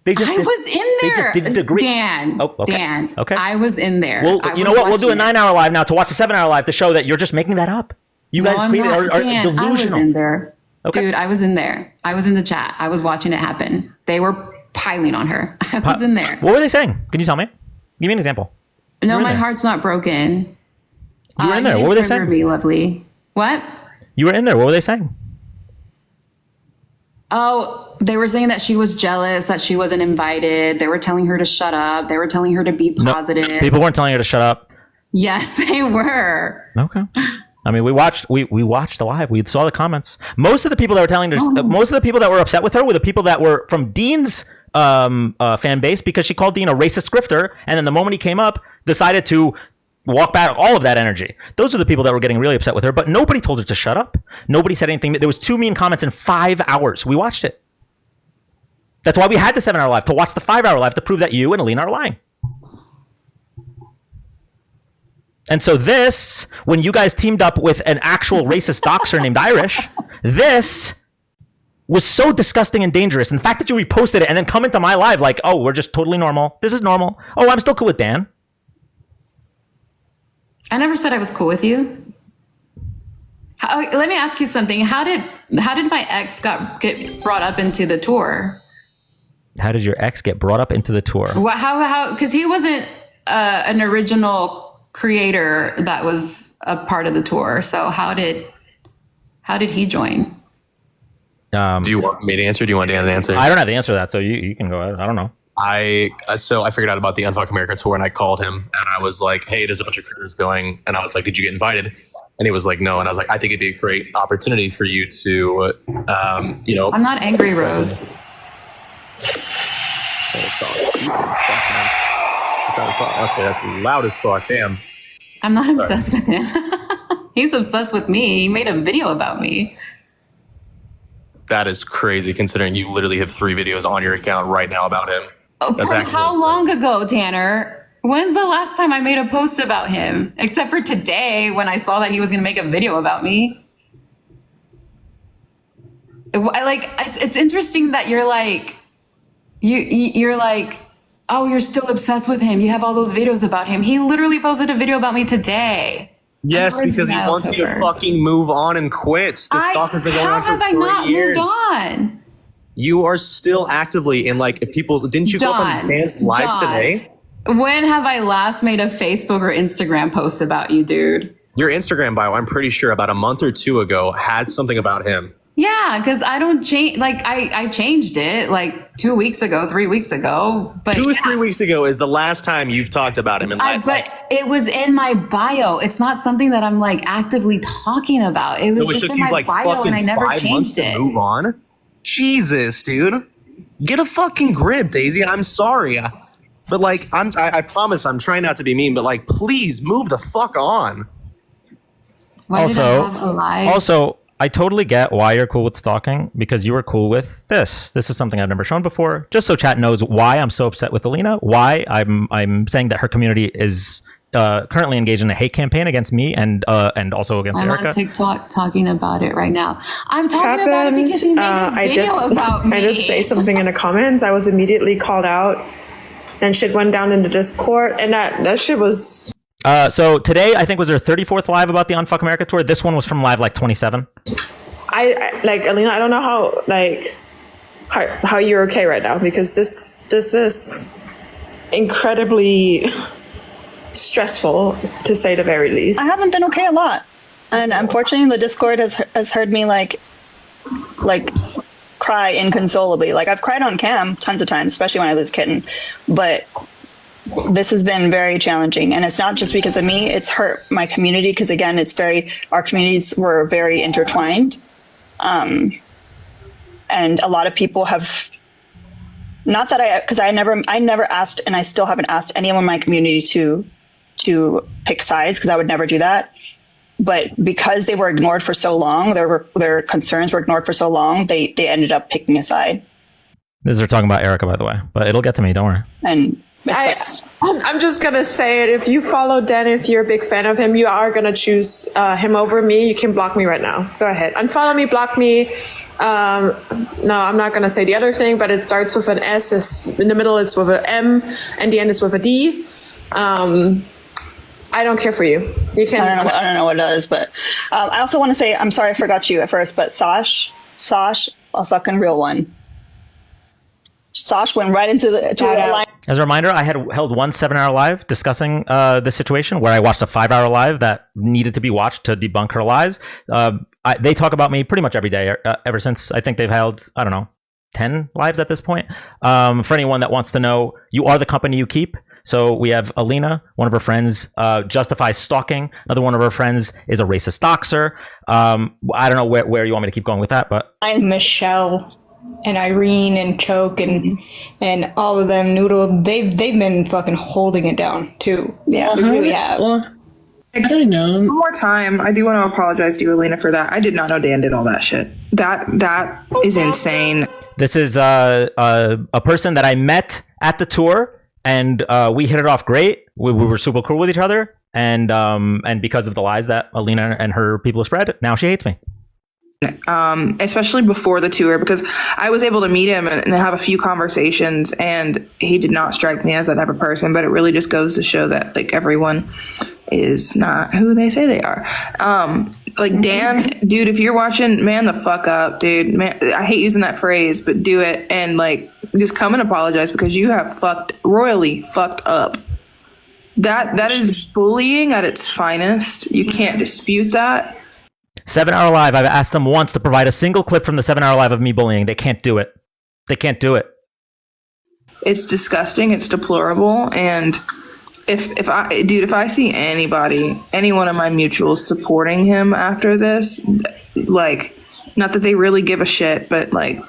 I was in there. They just didn't agree. Dan. Oh, okay. Dan. Okay. I was in there. Well, you know what? We'll do a 9 hour live now to watch a 7 hour live to show that you're just making that up. You guys are delusional. I was in there. Okay. Dude, I was in there. I was in the chat. I was watching it happen. They were piling on her. I was in there. What were they saying? Can you tell me? Give me an example. No, my heart's not broken. You were in there. What were they saying? Me, lovely. What? You were in there. What were they saying? Oh, they were saying that she was jealous, that she wasn't invited. They were telling her to shut up. They were telling her to be positive. No, people weren't telling her to shut up. Yes, they were. Okay. I mean, we watched the live. We saw the comments. Most of the people that were telling her, most of the people that were upset with her were the people that were from Dean's fan base, because she called Dean a racist grifter, and then the moment he came up, decided to walk back all of that energy. Those are the people that were getting really upset with her, but nobody told her to shut up. Nobody said anything. There was 2 mean comments in 5 hours. We watched it. That's why we had the 7 hour live, to watch the 5 hour live to prove that you and Alina are lying. And so this, when you guys teamed up with an actual racist doxer named Irish, this was so disgusting and dangerous. And the fact that you reposted it and then come into my live like, oh, we're just totally normal. This is normal. Oh, I'm still cool with Dan. I never said I was cool with you. Let me ask you something. How did my ex get brought up into the tour? How did your ex get brought up into the tour? How? Because he wasn't an original creator that was a part of the tour. So how did he join? Do you want me to answer? Do you want Dan to answer? I don't have the answer to that, so you can go ahead. I don't know. So I figured out about the Unfuck America tour, and I called him, and I was like, "Hey, there's a bunch of critters going," and I was like, "Did you get invited?" And he was like, "No," and I was like, "I think it'd be a great opportunity for you to, I'm not angry, Rose. Okay, that's loud as fuck. Damn. I'm not obsessed with him. He's obsessed with me. He made a video about me. That is crazy, considering you literally have 3 videos on your account right now about him. From how long ago, Tanner? When's the last time I made a post about him? Except for today, when I saw that he was going to make a video about me. It's interesting that you're like, you're like, oh, you're still obsessed with him. You have all those videos about him. He literally posted a video about me today. Yes, because he wants you to fucking move on and quit. This stalk has been going on for 3 years. How have I not moved on? You are still actively in people's. Didn't you go up on dance lives today? When have I last made a Facebook or Instagram post about you, dude? Your Instagram bio, I'm pretty sure about a month or 2 ago, had something about him. Yeah, because I don't change. I changed it 2 weeks ago, 3 weeks ago. But 2 or 3 weeks ago is the last time you've talked about him. But it was in my bio. It's not something that I'm actively talking about. It was just in my bio, and I never changed it. Move on. Jesus, dude, get a fucking grip, Daisy. I'm sorry, but I promise I'm trying not to be mean, but please move the fuck on. Also, I totally get why you're cool with stalking, because you were cool with this. This is something I've never shown before. Just so chat knows why I'm so upset with Alina, why I'm saying that her community is currently engaged in a hate campaign against me and also against Erica. I'm on TikTok talking about it right now. I'm talking about it because he made a video about me. I did say something in the comments. I was immediately called out, and shit went down in the Discord, and that shit was... So today, I think, was her 34th live about the Unfuck America tour. This one was from live 27. I Alina, I don't know how you're okay right now, because this is incredibly stressful, to say the very least. I haven't been okay a lot, and unfortunately, the Discord has heard me cry inconsolably. I've cried on cam tons of times, especially when I was a kitten, but this has been very challenging, and it's not just because of me. It's hurt my community, because again, our communities were very intertwined, and a lot of people have, not that because I never asked, and I still haven't asked anyone in my community to pick sides, because I would never do that. But because they were ignored for so long, their concerns were ignored for so long, they ended up picking a side. This is talking about Erica, by the way, but it'll get to me. Don't worry. And I'm just going to say it. If you follow Dan, if you're a big fan of him, you are going to choose him over me. You can block me right now. Go ahead. Unfollow me, block me. No, I'm not going to say the other thing, but it starts with an S. In the middle, it's with an M, and the end is with a D. I don't care for you. You can. I don't know what it is, but I also want to say, I'm sorry I forgot you at first, but Sash, a fucking real one. Sash went right into the line. As a reminder, I had held one 7-hour live discussing this situation, where I watched a 5-hour live that needed to be watched to debunk her lies. They talk about me pretty much every day ever since. I think they've held, 10 lives at this point. For anyone that wants to know, you are the company you keep. So we have Alina, one of her friends justifies stalking. Another one of her friends is a racist doxer. I don't know where you want me to keep going with that, but Michelle and Irene and Choke and all of them, Noodle, they've been fucking holding it down too. Yeah, they really have. Well, I don't know. One more time, I do want to apologize to you, Alina, for that. I did not know Dan did all that shit. That is insane. This is a person that I met at the tour, and we hit it off great. We were super cool with each other, and because of the lies that Alina and her people spread, now she hates me. Especially before the tour, because I was able to meet him and have a few conversations, and he did not strike me as that type of person. But it really just goes to show that everyone is not who they say they are. Dan, dude, if you're watching, man the fuck up, dude. Man, I hate using that phrase, but do it, and just come and apologize, because you have royally fucked up. That is bullying at its finest. You can't dispute that. 7-hour live. I've asked them once to provide a single clip from the 7-hour live of me bullying. They can't do it. They can't do it. It's disgusting. It's deplorable. And if I see anybody, any one of my mutuals supporting him after this, like, not that they really give a shit, but like,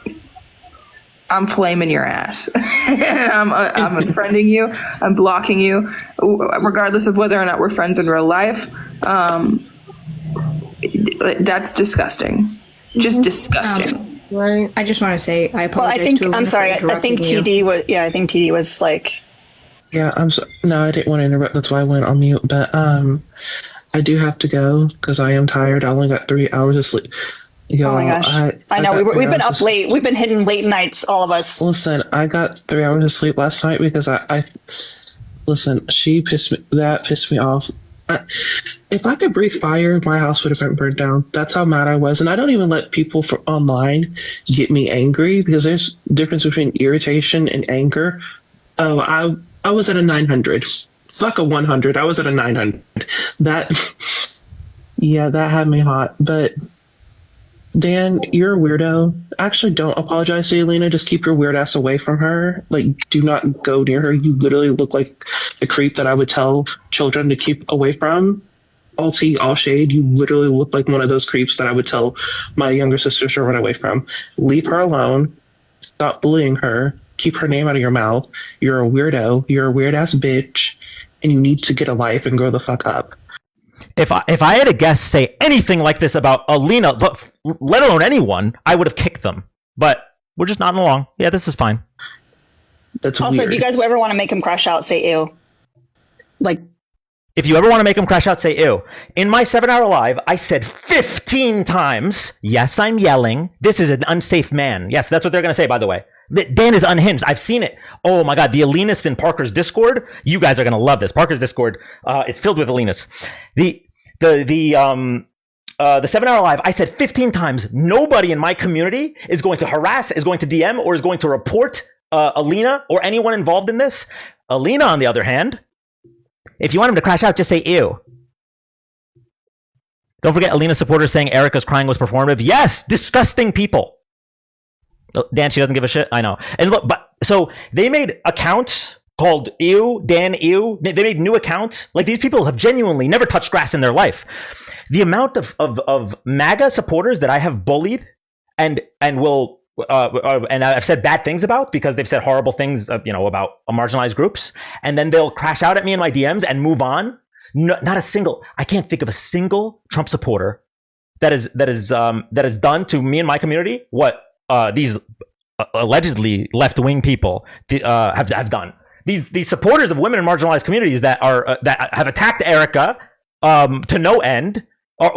I'm flaming your ass. I'm unfriending you. I'm blocking you, regardless of whether or not we're friends in real life. That's disgusting. Just disgusting. Right. I just want to say I apologize. Well, I think to I'm sorry. I think TD was. Yeah, I think TD was like. Yeah, no, I didn't want to interrupt. That's why I went on mute. But I do have to go because I am tired. I only got 3 hours of sleep. Yo, oh my gosh! I know we've been up late. We've been hitting late nights, all of us. Listen, I got 3 hours of sleep last night because I listen. She pissed me off. If I could breathe fire, my house would have been burned down. That's how mad I was, and I don't even let people online get me angry because there's a difference between irritation and anger. Oh, I was at a 900. It's like a 100. I was at a 900. That had me hot, but. Dan, you're a weirdo. Actually, don't apologize to Elena. Just keep your weird ass away from her. Like, do not go near her. You literally look like the creep that I would tell children to keep away from. All tea, all shade. You literally look like one of those creeps that I would tell my younger sisters to run away from. Leave her alone. Stop bullying her. Keep her name out of your mouth. You're a weirdo. You're a weird ass bitch. And you need to get a life and grow the fuck up. If I had a guest say anything like this about Alina, let alone anyone, I would have kicked them. But we're just nodding along. Yeah, this is fine. That's also, weird. if you guys ever want to make him crash out, say ew. Like, if you ever want to make him crash out, say ew. In my 7-hour live, I said 15 times, yes, I'm yelling. This is an unsafe man. Yes, that's what they're going to say, by the way. Dan is unhinged. I've seen it. Oh my God, the Alinists in Parker's Discord. You guys are gonna love this. Parker's Discord is filled with Alinists. The 7-hour live, I said 15 times, nobody in my community is going to harass, is going to DM, or is going to report Alina or anyone involved in this. Alina, on the other hand, if you want him to crash out, just say ew. Don't forget Alina supporters saying Erica's crying was performative. Yes, disgusting people. Dan, she doesn't give a shit. I know. And look, but so they made accounts called Ew, Dan Ew. They made new accounts. Like, these people have genuinely never touched grass in their life. The amount of MAGA supporters that I have bullied and will and I've said bad things about because they've said horrible things, about marginalized groups, and then they'll crash out at me in my DMs and move on. Not a single. I can't think of a single Trump supporter that is done to me and my community what these allegedly left-wing people have done. These supporters of women in marginalized communities that have attacked Erica to no end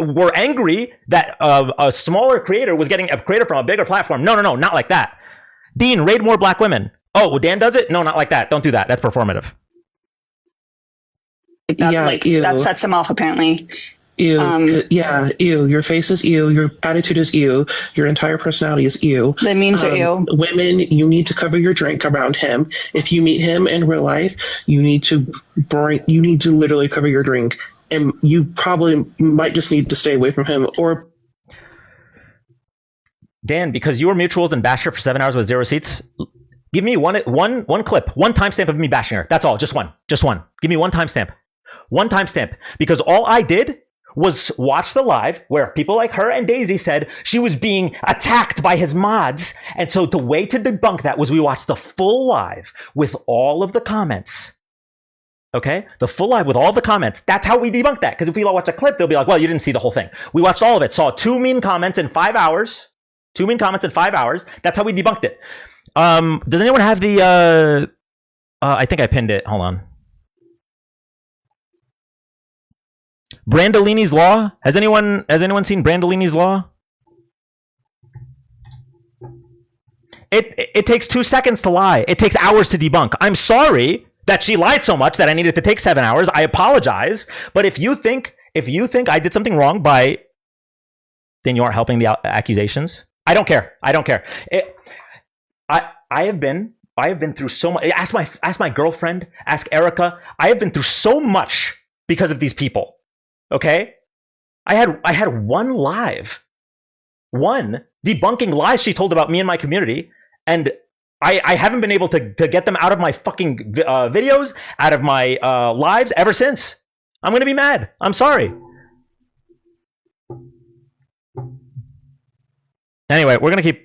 were angry that a smaller creator was getting a creator from a bigger platform. No, not like that. Dean, raid more black women. Oh, Dan does it? No, not like that. Don't do that. That's performative. That sets him off, apparently. Ew. Ew. Your face is ew. Your attitude is ew. Your entire personality is ew. The memes are ew. Women, you need to cover your drink around him. If you meet him in real life, you need to literally cover your drink. And you probably might just need to stay away from him. Or Dan, because you were mutuals and bashed her for 7 hours with 0 seats, give me one clip, one timestamp of me bashing her. That's all. Just one. Give me one timestamp. One timestamp. Because all I did was watch the live where people like her and Daisy said she was being attacked by his mods. And so the way to debunk that was we watched the full live with all of the comments. Okay? The full live with all the comments. That's how we debunk that. Because if we all watch a clip, they'll be like, well, you didn't see the whole thing. We watched all of it. Saw 2 mean comments in 5 hours. 2 mean comments in 5 hours. That's how we debunked it. Does anyone have the, I think I pinned it. Hold on. Brandolini's Law. Has anyone seen Brandolini's Law? It takes 2 seconds to lie. It takes hours to debunk. I'm sorry that she lied so much that I needed to take 7 hours. I apologize. But if you think I did something wrong then you aren't helping the accusations. I don't care. I have been through so much. Ask my girlfriend. Ask Erica. I have been through so much because of these people. Okay, I had one live, debunking lies she told about me and my community, and I haven't been able to get them out of my fucking videos, out of my lives ever since. I'm going to be mad. I'm sorry. Anyway, we're going to keep...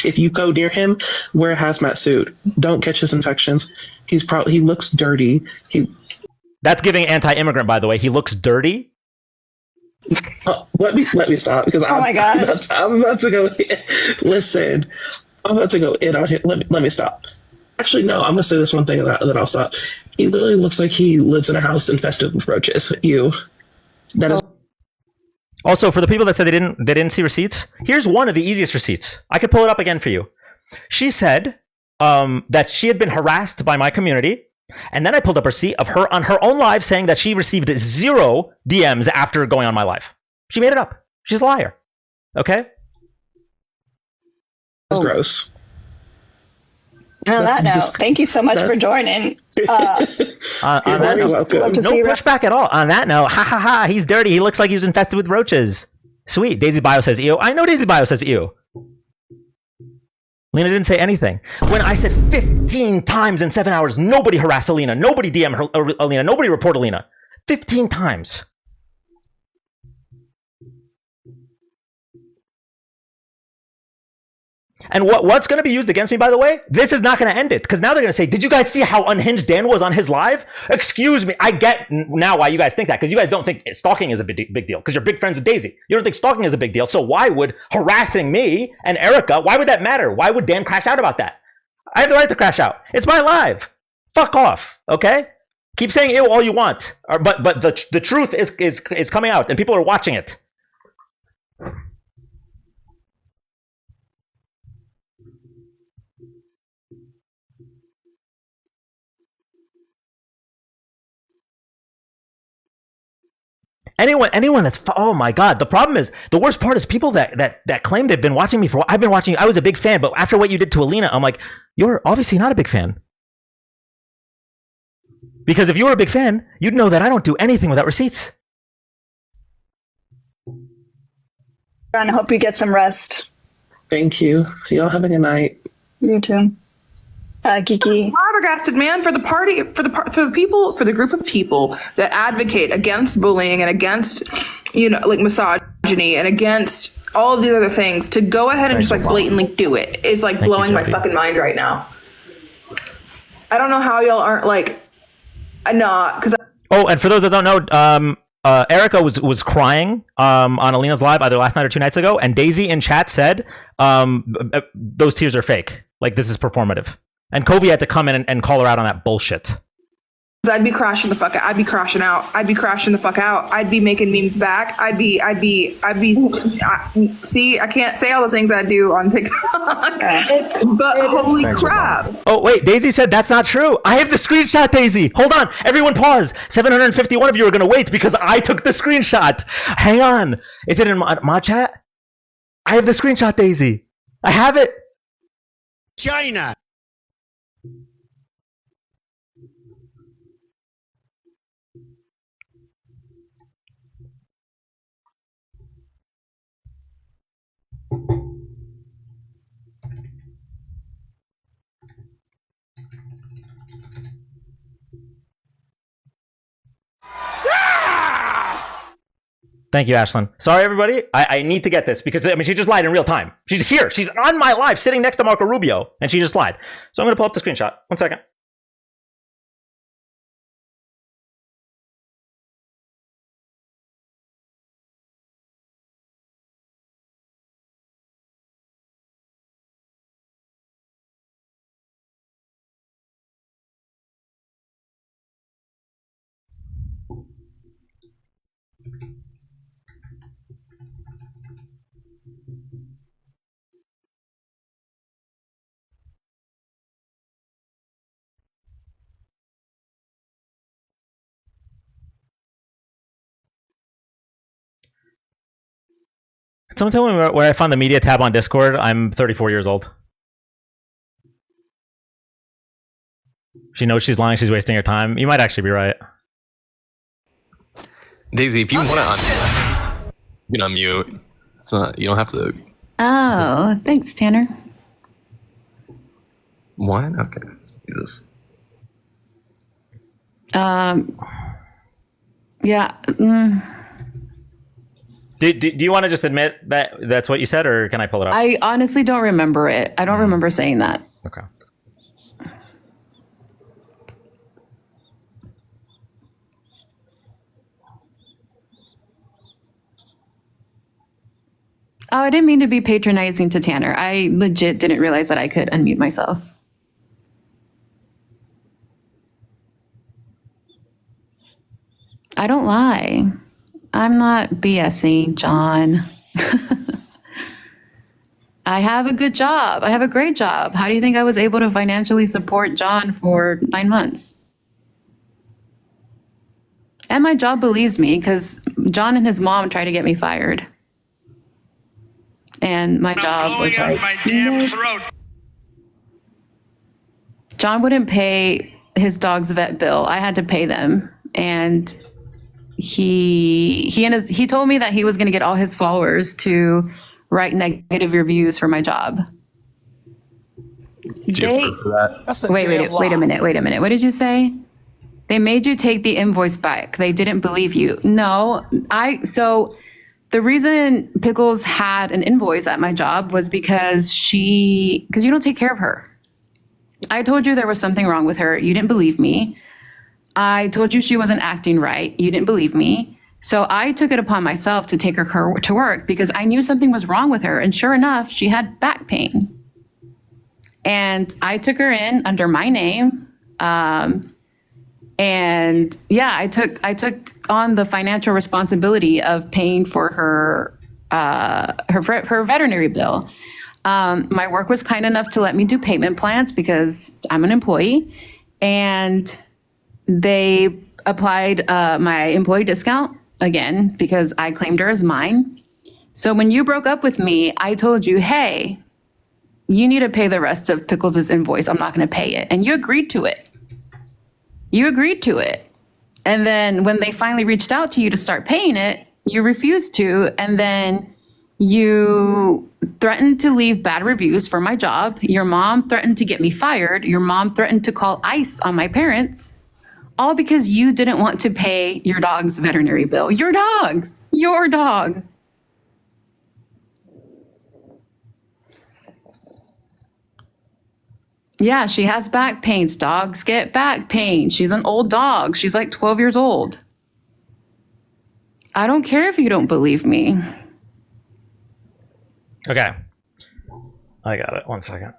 If you go near him, wear a hazmat suit. Don't catch his infections. He looks dirty. That's giving anti-immigrant, by the way. He looks dirty. Let me stop because Oh my gosh. I'm about to go. Listen, I'm about to go in on him. Let me stop. Actually, no. I'm gonna say this one thing and then I'll stop. He literally looks like he lives in a house infested with roaches. That is. Also, for the people that said they didn't see receipts, here's one of the easiest receipts. I could pull it up again for you. She said that she had been harassed by my community, and then I pulled up a receipt of her on her own live saying that she received 0 DMs after going on my live. She made it up. She's a liar. Okay? That's gross. On that note, thank you so much for joining. On that note, love to no see pushback at all. On that note, ha ha ha, he's dirty. He looks like he's infested with roaches. Sweet. Daisy Bio says ew. I know Daisy Bio says ew. Lena didn't say anything. When I said 15 times in 7 hours, nobody harassed Alina. Nobody DM Alina. Nobody report Alina. 15 times. And what's going to be used against me, by the way? This is not going to end it. Because now they're going to say, did you guys see how unhinged Dan was on his live? Excuse me. I get now why you guys think that. Because you guys don't think stalking is a big deal. Because you're big friends with Daisy. You don't think stalking is a big deal. So why would harassing me and Erica, why would that matter? Why would Dan crash out about that? I have the right to crash out. It's my live. Fuck off. Okay? Keep saying ew all you want. But the truth is coming out. And people are watching it. Anyone that's oh my god, the problem is the worst part is people that claim they've been watching me for I've been watching you. I was a big fan, but after what you did to Alina, I'm like, you're obviously not a big fan. Because if you were a big fan, you'd know that I don't do anything without receipts. I hope you get some rest. Thank you. Y'all have a good night. You too. Kiki. Flabbergasted, man, for the party, for the people, for the group of people that advocate against bullying and against, like misogyny and against all of these other things, to go ahead and just like blatantly do it is like blowing my fucking mind right now. I don't know how y'all aren't like, not because. Oh, and for those that don't know, Erica was crying on Alina's live either last night or 2 nights ago, and Daisy in chat said those tears are fake. Like this is performative. And Covey had to come in and call her out on that bullshit. I'd be crashing the fuck out. I'd be crashing out. I'd be crashing the fuck out. I'd be making memes back. See, I can't say all the things I do on TikTok. But holy crap. Oh, wait, Daisy said that's not true. I have the screenshot, Daisy. Hold on. Everyone pause. 751 of you are going to wait because I took the screenshot. Hang on. Is it in my chat? I have the screenshot, Daisy. I have it. China. Thank you, Ashlyn. Sorry, everybody. I need to get this because, she just lied in real time. She's here. She's on my live sitting next to Marco Rubio, and she just lied. So I'm going to pull up the screenshot. 1 second. Someone tell me where I found the media tab on Discord. I'm 34 years old. She knows she's lying. She's wasting her time. You might actually be right. Daisy, if you want to unmute, you can unmute. It's not, you don't have to. Oh, thanks, Tanner. What? Okay. Jesus. Yeah. Do you want to just admit that that's what you said, or can I pull it up? I honestly don't remember it. I don't remember saying that. Okay. Oh, I didn't mean to be patronizing to Tanner. I legit didn't realize that I could unmute myself. I don't lie. I'm not BSing, John. I have a good job. I have a great job. How do you think I was able to financially support John for 9 months? And my job believes me because John and his mom tried to get me fired. And my job was like, my damn throat. John wouldn't pay his dog's vet bill. I had to pay them. And he told me that he was going to get all his followers to write negative reviews for my job. Wait a minute. What did you say? They made you take the invoice back. They didn't believe you. No, so the reason Pickles had an invoice at my job was because you don't take care of her. I told you there was something wrong with her. You didn't believe me. I told you she wasn't acting right. You didn't believe me. So I took it upon myself to take her to work because I knew something was wrong with her. And sure enough, she had back pain. And I took her in under my name. And yeah, I took on the financial responsibility of paying for her veterinary bill. My work was kind enough to let me do payment plans because I'm an employee, and they applied my employee discount again because I claimed her as mine. So when you broke up with me, I told you, hey, you need to pay the rest of Pickles' invoice. I'm not going to pay it. And you agreed to it. And then when they finally reached out to you to start paying it, you refused to. And then you threatened to leave bad reviews for my job. Your mom threatened to get me fired. Your mom threatened to call ICE on my parents, all because you didn't want to pay your dog's veterinary bill. Your dog. Yeah, she has back pains. Dogs get back pain. She's an old dog. She's like 12 years old. I don't care if you don't believe me. Okay. I got it. 1 second.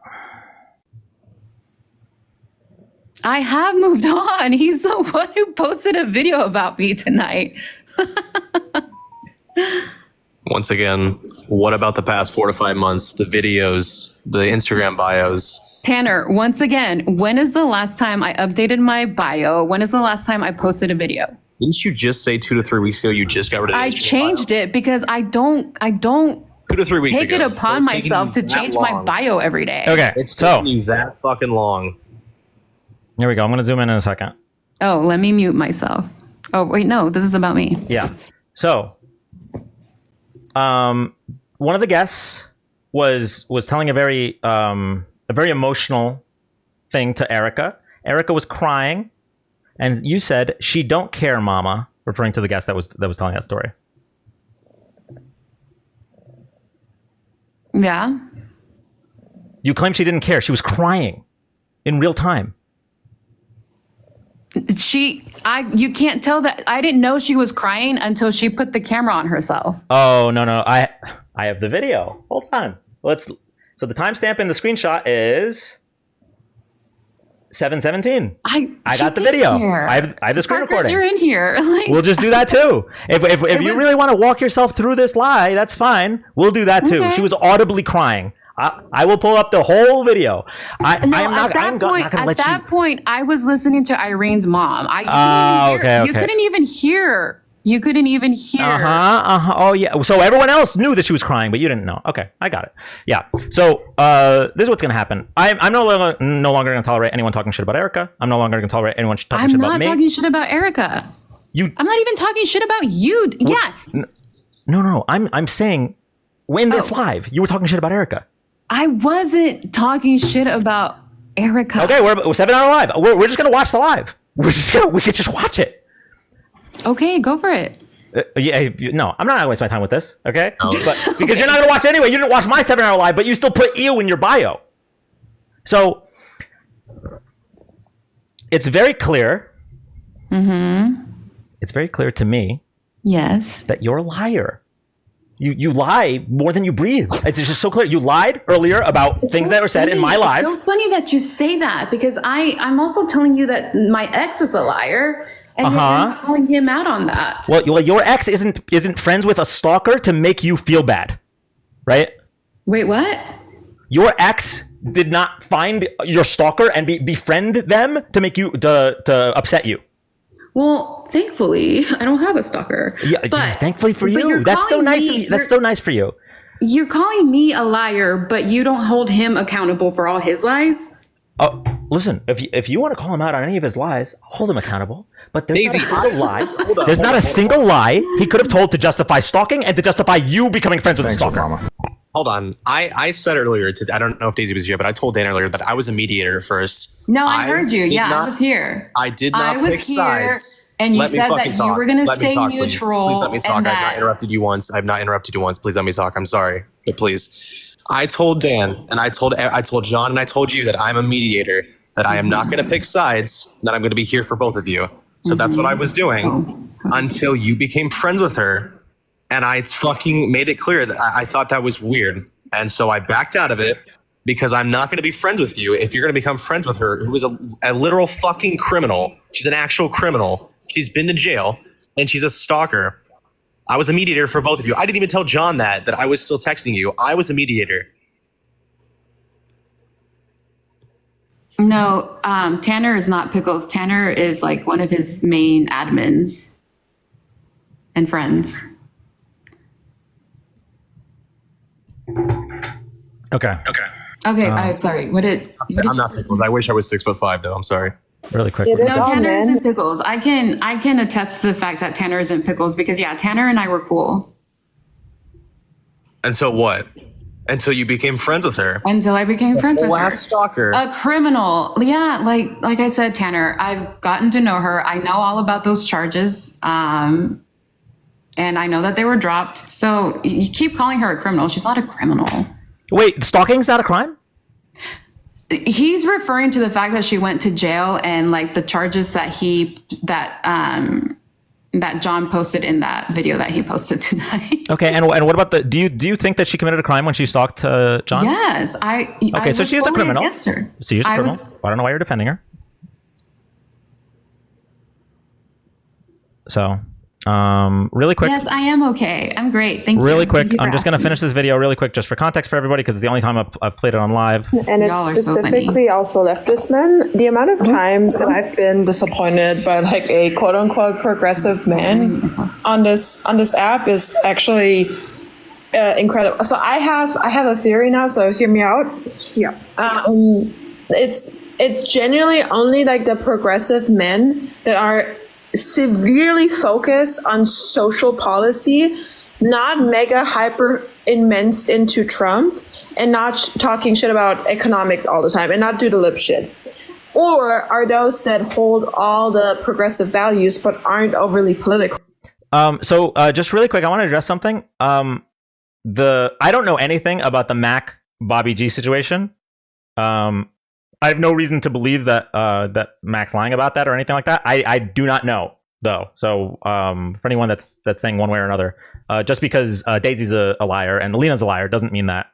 I have moved on. He's the one who posted a video about me tonight. Once again, what about the past 4 to 5 months? The videos, the Instagram bios. Tanner, once again, when is the last time I updated my bio? When is the last time I posted a video? Didn't you just say 2 to 3 weeks ago you just got rid of the I Instagram changed bio? it because I don't 2 to 3 weeks take ago. it upon myself to change my bio every day. Okay. It's So taking you that fucking long. here we go. I'm going to zoom in a second. Oh, let me mute myself. Oh, wait, no, this is about me. Yeah. So, one of the guests was telling a very emotional thing to Erica. Erica was crying, and you said, "She don't care, Mama," referring to the guest that was telling that story. Yeah. You claimed she didn't care. She was crying in real time. You can't tell that. I didn't know she was crying until she put the camera on herself. Oh, no. I have the video. Hold on. So the timestamp in the screenshot is 7:17. I got the video. I have the screen recording. You're in here. We'll just do that too. If you really want to walk yourself through this lie, that's fine. We'll do that too. Okay. She was audibly crying. I will pull up the whole video. At that point, I was listening to Irene's mom. You couldn't even hear. You couldn't even hear. Oh yeah. So everyone else knew that she was crying, but you didn't know. Okay, I got it. Yeah. So this is what's gonna happen. I'm no longer gonna tolerate anyone talking shit about Erica. I'm no longer gonna tolerate anyone talking shit about me. I'm not talking shit about Erica. I'm not even talking shit about you. Yeah. No. I'm saying when this live, you were talking shit about Erica. I wasn't talking shit about Erica. Okay, we're 7 hour live. We're just gonna watch the live. We could just watch it. Okay, go for it. No, I'm not gonna waste my time with this. Okay, but because you're not gonna watch it anyway. You didn't watch my 7 hour live, but you still put ew in your bio. So it's very clear. It's very clear to me. Yes. That you're a liar. You lie more than you breathe. It's just so clear. You lied earlier about things that were said in my live. It's so funny that you say that because I'm also telling you that my ex is a liar, and you're calling him out on that. Well, your ex isn't friends with a stalker to make you feel bad, right? Wait, what? Your ex did not find your stalker and befriend them to make you to upset you. Well, thankfully, I don't have a stalker. Yeah, thankfully for you. That's so nice. That's so nice for you. You're calling me a liar, but you don't hold him accountable for all his lies? Oh, listen, if you want to call him out on any of his lies, hold him accountable. But there's not a single lie. There's not a single lie he could have told to justify stalking and to justify you becoming friends with a stalker. Obama. Hold on. I said earlier, I don't know if Daisy was here, but I told Dan earlier that I was a mediator first. No, I heard you. Yeah, I was here. I did not pick sides. And you said that you were going to stay neutral. Please let me talk. I've not interrupted you once. Please let me talk. I'm sorry, but please. I told Dan and I told John and I told you that I'm a mediator, that I am not going to pick sides, that I'm going to be here for both of you. So that's what I was doing until you became friends with her. And I fucking made it clear that I thought that was weird. And so I backed out of it because I'm not going to be friends with you if you're going to become friends with her, who is a literal fucking criminal. She's an actual criminal. She's been to jail and she's a stalker. I was a mediator for both of you. I didn't even tell John that I was still texting you. I was a mediator. No, Tanner is not Pickles. Tanner is like one of his main admins and friends. Okay. I'm sorry. What did I'm not Pickles. I wish I was 6'5" though. I'm sorry. Really quick. No, Tanner isn't Pickles. I can attest to the fact that Tanner isn't Pickles because Tanner and I were cool. And so what? Until you became friends with her. Until I became friends with her. Last stalker. A criminal. Yeah, like I said, Tanner, I've gotten to know her. I know all about those charges. And I know that they were dropped. So you keep calling her a criminal. She's not a criminal. Wait, stalking's not a crime? He's referring to the fact that she went to jail and like the charges that that John posted in that video that he posted tonight. Okay, and what about do you think that she committed a crime when she stalked John? Yes, Okay, so she's a criminal. So she's a criminal. I don't know why you're defending her. So, really quick. Yes, I am okay. I'm great. Thank you. Really quick. I'm just going to finish this video really quick just for context for everybody because it's the only time I've played it on live. And it's specifically also leftist men. The amount of times that I've been disappointed by like a quote unquote progressive man on this app is actually incredible. So I have a theory now, so hear me out. Yeah. It's genuinely only like the progressive men that are severely focused on social policy, not mega hyper immersed into Trump and not talking shit about economics all the time and not do the lip shit. Or are those that hold all the progressive values but aren't overly political? So just really quick, I want to address something. I don't know anything about the Mac Bobby G situation. I have no reason to believe that that Mac's lying about that or anything like that. I do not know though. So for anyone that's saying one way or another, just because Daisy's a liar and Alina's a liar doesn't mean that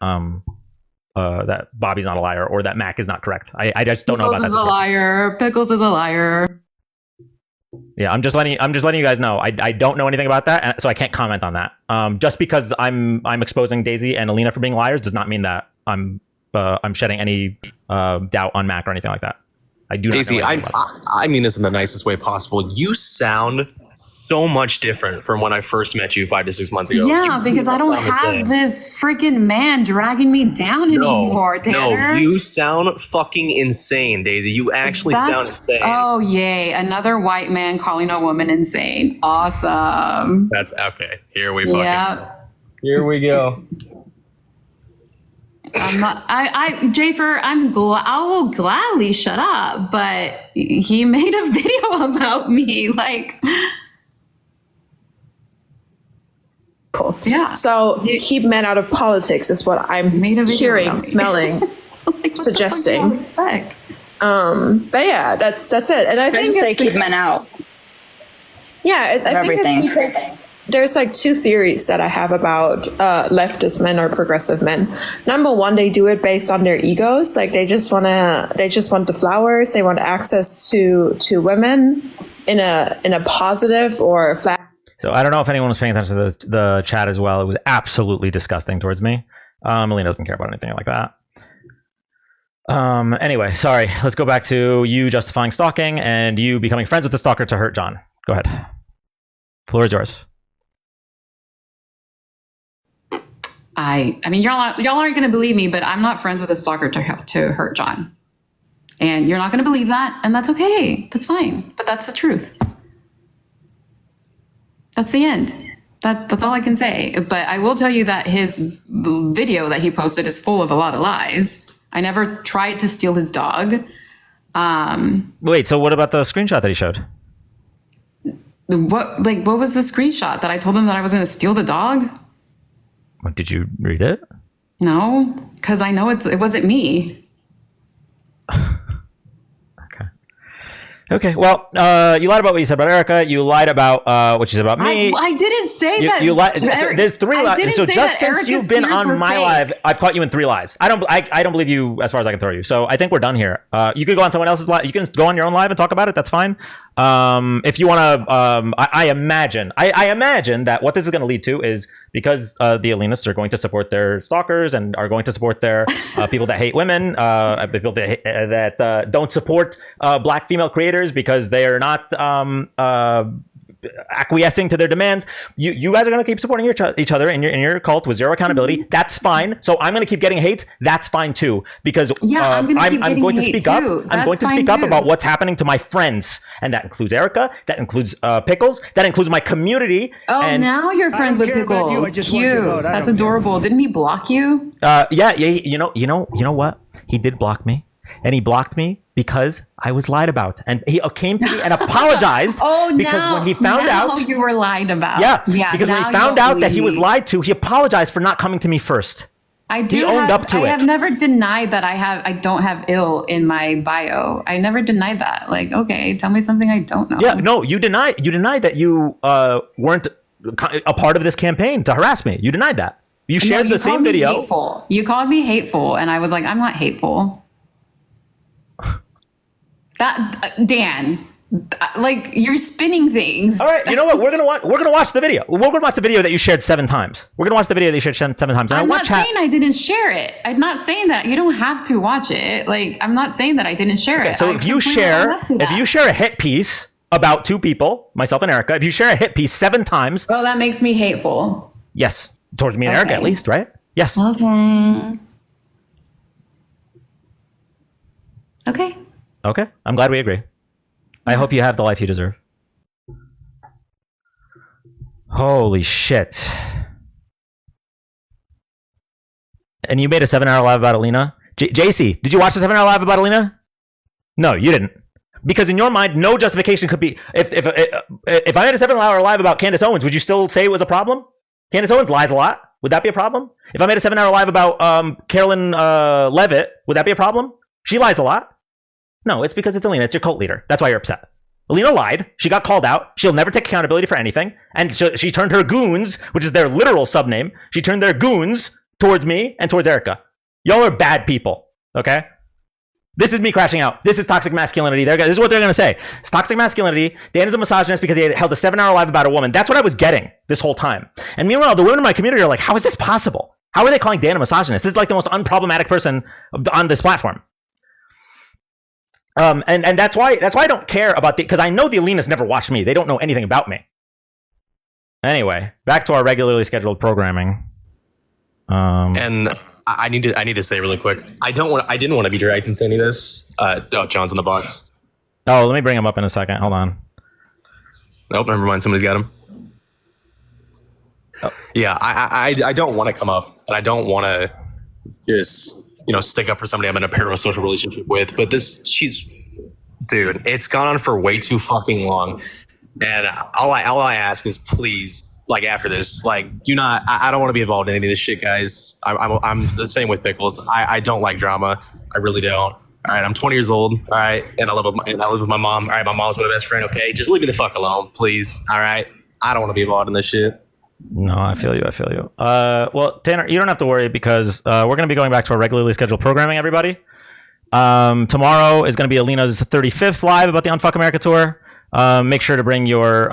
that Bobby's not a liar or that Mac is not correct. I just don't know about that. Pickles is a liar. Pickles is a liar. Yeah, I'm just letting you guys know. I don't know anything about that, and so I can't comment on that. Just because I'm exposing Daisy and Alina for being liars does not mean that I'm shedding any doubt on Mac or anything like that. I do not Daisy, know I mean this in the nicest way possible. You sound so much different from when I first met you 5 to 6 months ago. Yeah, because I don't have this freaking man dragging me down anymore, Tanner. No, you sound fucking insane, Daisy. You actually sound insane. Oh, yay. Another white man calling a woman insane. Awesome. That's okay. Here we go. I'm not. Jafer, I will gladly shut up. But he made a video about me. Like, Cool. yeah. So keep men out of politics is what I'm hearing, smelling, So, like, suggesting. what the fuck do you expect? But yeah, that's it. And I I think just say it's keep because- men out. Yeah, I think everything. it's because there's like two theories that I have about leftist men or progressive men. Number one, they do it based on their egos. Like they just want the flowers. They want access to women in a positive or flat. So I don't know if anyone was paying attention to the chat as well. It was absolutely disgusting towards me. Melina doesn't care about anything like that. Anyway, sorry. Let's go back to you justifying stalking and you becoming friends with the stalker to hurt John. Go ahead. Floor is yours. I mean, y'all aren't going to believe me, but I'm not friends with a stalker to hurt John. And you're not going to believe that, and that's okay. That's fine. But that's the truth. That's the end. That's all I can say. But I will tell you that his video that he posted is full of a lot of lies. I never tried to steal his dog. Wait, so what about the screenshot that he showed? What was the screenshot that I told him that I was going to steal the dog? What, did you read it? No, because I know it wasn't me. Okay, well, you lied about what you said about Erica. You lied about what you said about me. I didn't say that. You lied. So there's 3 lies. So just since Erica's you've been tears on were my fake. live, I've caught you in 3 lies. I don't believe you as far as I can throw you. So I think we're done here. You could go on someone else's live. You can go on your own live and talk about it. That's fine. If you want to, I imagine that what this is going to lead to is because the Alinists are going to support their stalkers and are going to support their people that hate women, people that don't support black female creators because they are not acquiescing to their demands. You guys are going to keep supporting each other in your cult with zero accountability. That's fine. So I'm going to keep getting hate. That's fine too, because I'm going to speak up. I'm going to speak up about what's happening to my friends, and that includes Erica. That includes Pickles. That includes my community. Oh, and now you're friends with Pickles. Cute. That's adorable. Didn't he block you? yeah. You know what? He did block me. And he blocked me because I was lied about. And he came to me and apologized. Because when he found out you were lied about. Yeah, because when he found out that he was lied to, he apologized for not coming to me first. He owned up to it. I have never denied that I don't have ill in my bio. I never denied that. Like, okay, tell me something I don't know. Yeah, no, you denied that you weren't a part of this campaign to harass me. You denied that. You shared the same video. Hateful. You called me hateful, and I was like, I'm not hateful. Dan, like you're spinning things. All right, you know what? We're gonna watch the video. We're gonna watch the video that you shared 7 times. We're gonna watch the video that you shared 7 times. And I'm not saying I didn't share it. I'm not saying that. You don't have to watch it. Like I'm not saying that I didn't share it. So if you share a hit piece about 2 people, myself and Erica, if you share a hit piece 7 times, well, that makes me hateful. Yes, towards me and Erica at least, right? Yes. Okay. I'm glad we agree. I hope you have the life you deserve. Holy shit. And you made a 7-hour live about Alina? JC, did you watch the 7-hour live about Alina? No, you didn't. Because in your mind, no justification could be... If I made a 7-hour live about Candace Owens, would you still say it was a problem? Candace Owens lies a lot. Would that be a problem? If I made a 7-hour live about Carolyn Levitt, would that be a problem? She lies a lot. No, it's because it's Alina. It's your cult leader. That's why you're upset. Alina lied. She got called out. She'll never take accountability for anything. And she turned her goons, which is their literal subname, she turned their goons towards me and towards Erica. Y'all are bad people, okay? This is me crashing out. This is toxic masculinity. This is what they're going to say. It's toxic masculinity. Dan is a misogynist because he held a 7-hour live about a woman. That's what I was getting this whole time. And meanwhile, the women in my community are like, how is this possible? How are they calling Dan a misogynist? This is like the most unproblematic person on this platform. And that's why I don't care about because I know the Alinas never watched me. They don't know anything about me. Anyway, back to our regularly scheduled programming. And I need to say really quick. I didn't want to be dragged into any of this. John's in the box. Oh, let me bring him up in a second. Hold on. Nope, never mind. Somebody's got him. Oh. Yeah, I don't want to come up, and I don't want to just stick up for somebody I'm in a parasocial relationship with. But dude, it's gone on for way too fucking long. And all I ask is, please, like, after this, like, do not. I don't want to be involved in any of this shit, guys. I'm the same with Pickles. I don't like drama. I really don't. All right, I'm 20 years old. All right, and I live with my mom. All right, my mom's my best friend. Okay, just leave me the fuck alone, please. All right, I don't want to be involved in this shit. No, I feel you. Well, Tanner, you don't have to worry because we're going to be going back to our regularly scheduled programming, everybody. Tomorrow is going to be Alina's 35th live about the Unfuck America tour. Make sure to bring your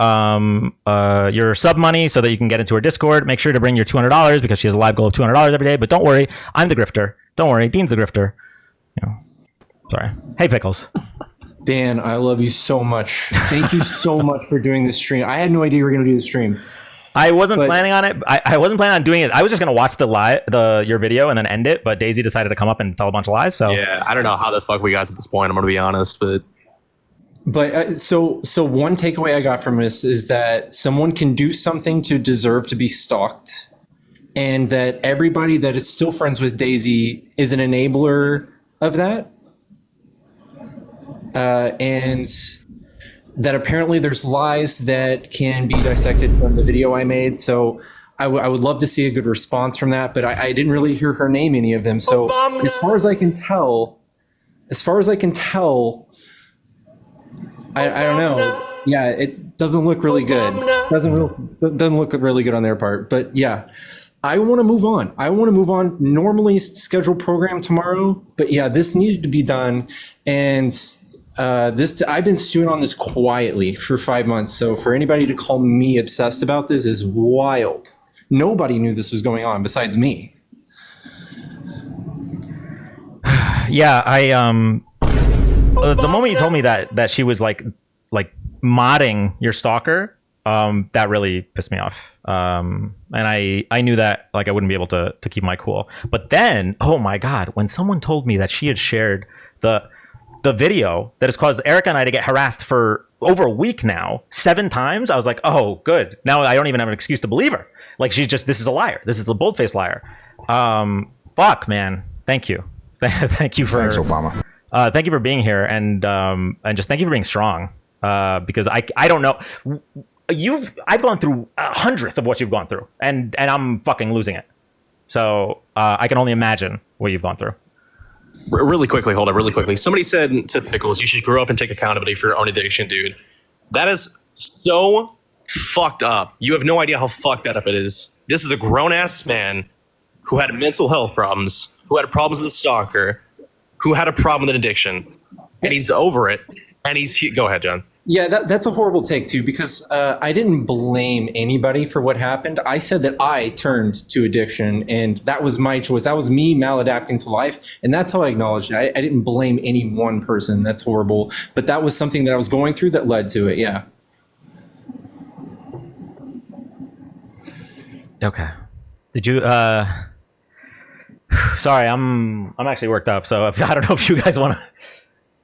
sub money so that you can get into her Discord. Make sure to bring your $200 because she has a live goal of $200 every day. But don't worry, I'm the grifter. Don't worry, Dean's the grifter. Sorry. Hey, Pickles. Dan, I love you so much. Thank you so much for doing this stream. I had no idea you were going to do the stream. I wasn't planning on it. I wasn't planning on doing it. I was just going to watch your video and then end it. But Daisy decided to come up and tell a bunch of lies. So yeah, I don't know how the fuck we got to this point. I'm going to be honest, But so one takeaway I got from this is that someone can do something to deserve to be stalked, and that everybody that is still friends with Daisy is an enabler of that. And that apparently there's lies that can be dissected from the video I made. So I would love to see a good response from that, but I didn't really hear her name any of them. So as far as I can tell, I don't know. Yeah, it doesn't look really good. Doesn't look really good on their part. But yeah, I want to move on. Normally scheduled program tomorrow, but yeah, this needed to be done. And I've been stewing on this quietly for 5 months. So for anybody to call me obsessed about this is wild. Nobody knew this was going on besides me. Yeah, the moment you told me that she was like modding your stalker, that really pissed me off. And I knew that like I wouldn't be able to keep my cool. But then, oh my God, when someone told me that she had shared the video that has caused Erica and I to get harassed for over a week now, 7 times, I was like, oh, good. Now I don't even have an excuse to believe her. Like this is a liar. This is the bold-faced liar. Fuck, man. Thank you. Thank you for... Thanks, Obama. Thank you for being here, and just thank you for being strong. Because I don't know, I've gone through 100th of what you've gone through, and I'm fucking losing it. So I can only imagine what you've gone through. Really quickly. Somebody said to Pickles, "You should grow up and take accountability for your own addiction, dude." That is so fucked up. You have no idea how fucked that up it is. This is a grown ass man who had mental health problems, who had problems with a stalker, who had a problem with an addiction, and he's over it. And go ahead, John. Yeah, that's a horrible take too, because I didn't blame anybody for what happened. I said that I turned to addiction, and that was my choice. That was me maladapting to life, and that's how I acknowledged it. I didn't blame any one person. That's horrible, but that was something that I was going through that led to it. Yeah. Okay. Did you? Sorry, I'm actually worked up. So I don't know if you guys want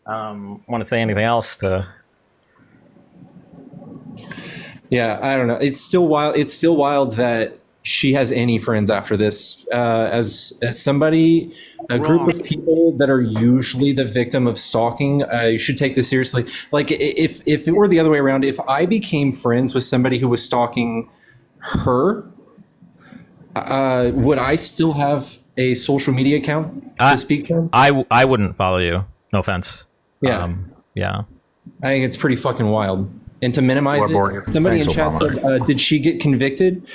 to say anything else to. Yeah, I don't know. It's still wild. It's still wild that she has any friends after this. As somebody, a group of people that are usually the victim of stalking, you should take this seriously. Like if it were the other way around, if I became friends with somebody who was stalking her, would I still have a social media account to speak to? I wouldn't follow you. No offense. Yeah. Yeah. I think it's pretty fucking wild. And to minimize it, somebody in chat said, did she get convicted?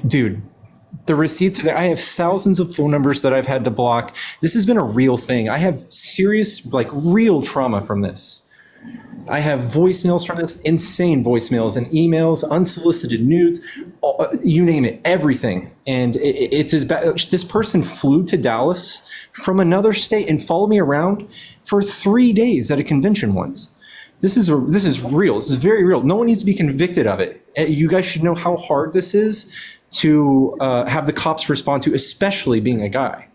Dude, the receipts are there. I have thousands of phone numbers that I've had to block. This has been a real thing. I have serious, like real trauma from this. I have voicemails from this, insane voicemails and emails, unsolicited nudes, you name it, everything. And it's as bad. This person flew to Dallas from another state and followed me around for 3 days at a convention once. This is real. This is very real. No one needs to be convicted of it. You guys should know how hard this is to have the cops respond to, especially being a guy.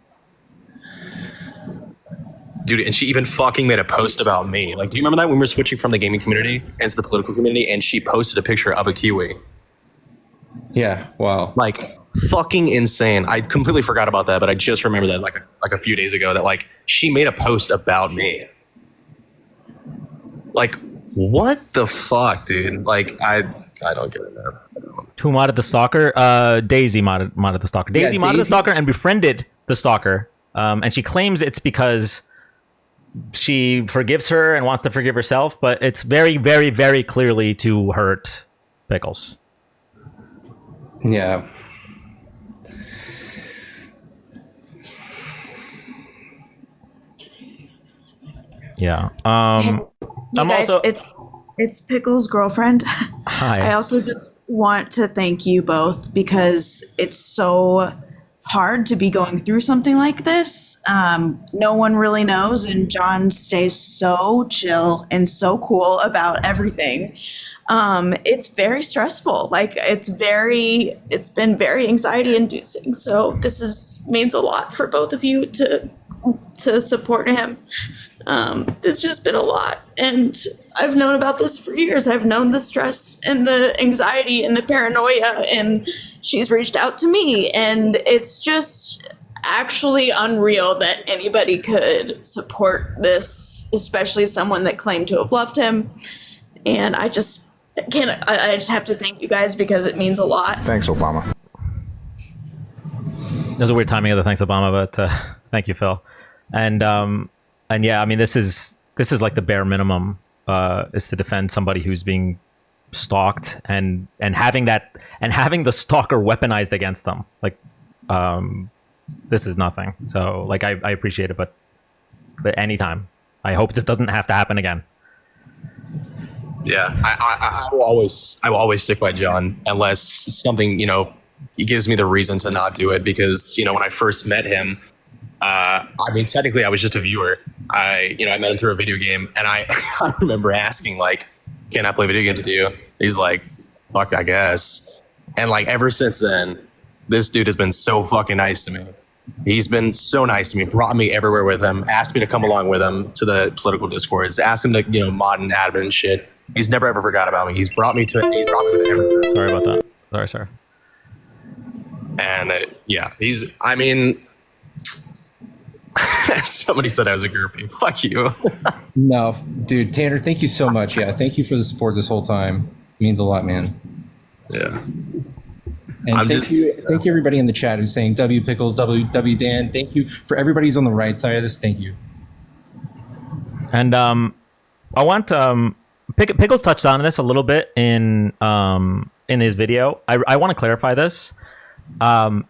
Dude, and she even fucking made a post about me. Like, do you remember that when we were switching from the gaming community into the political community, and she posted a picture of a Kiwi? Yeah, wow. Like, fucking insane. I completely forgot about that, but I just remember that like a few days ago that like she made a post about me. Like, what the fuck, dude? Like, I don't get it, man. Who modded the stalker? Daisy modded the stalker. Daisy modded the stalker and befriended the stalker. And she claims it's because she forgives her and wants to forgive herself, but it's very, very, very clearly to hurt Pickles. Yeah. Yeah. You I'm guys, also. it's Pickle's girlfriend. Hi. I also just want to thank you both because it's so hard to be going through something like this. No one really knows, and John stays so chill and so cool about everything. It's very stressful. Like it's been very anxiety inducing. So this means a lot for both of you to support him. It's just been a lot, and I've known about this for years. I've known the stress and the anxiety and the paranoia, and she's reached out to me, and it's just actually unreal that anybody could support this, especially someone that claimed to have loved him. And I just have to thank you guys because it means a lot. Thanks, Obama. There's a weird timing of the thanks Obama, but thank you, Phil. And yeah, I mean, this is like the bare minimum is to defend somebody who's being stalked and having the stalker weaponized against them. Like, this is nothing. So like, I appreciate it, but anytime. I hope this doesn't have to happen again. Yeah, I will always stick by John unless something, he gives me the reason to not do it, because, when I first met him, I mean, technically I was just a viewer. I met him through a video game, and I remember asking, like, can I play video games with you? He's like, fuck, I guess. And like, ever since then, this dude has been so fucking nice to me. He's been so nice to me, brought me everywhere with him, asked me to come along with him to the political discourse, asked him to, mod and admin and shit. He's never ever forgot about me. He's brought me to everywhere. Sorry about that. Sorry, sir. And I mean, somebody said I was a groupie. Fuck you. No, dude, Tanner, thank you so much. Yeah, thank you for the support this whole time. It means a lot, man. Yeah. And thank you everybody in the chat who's saying W Pickles, W Dan. Thank you for everybody who's on the right side of this. Thank you. And I want Pickles touched on this a little bit in his video. I want to clarify this.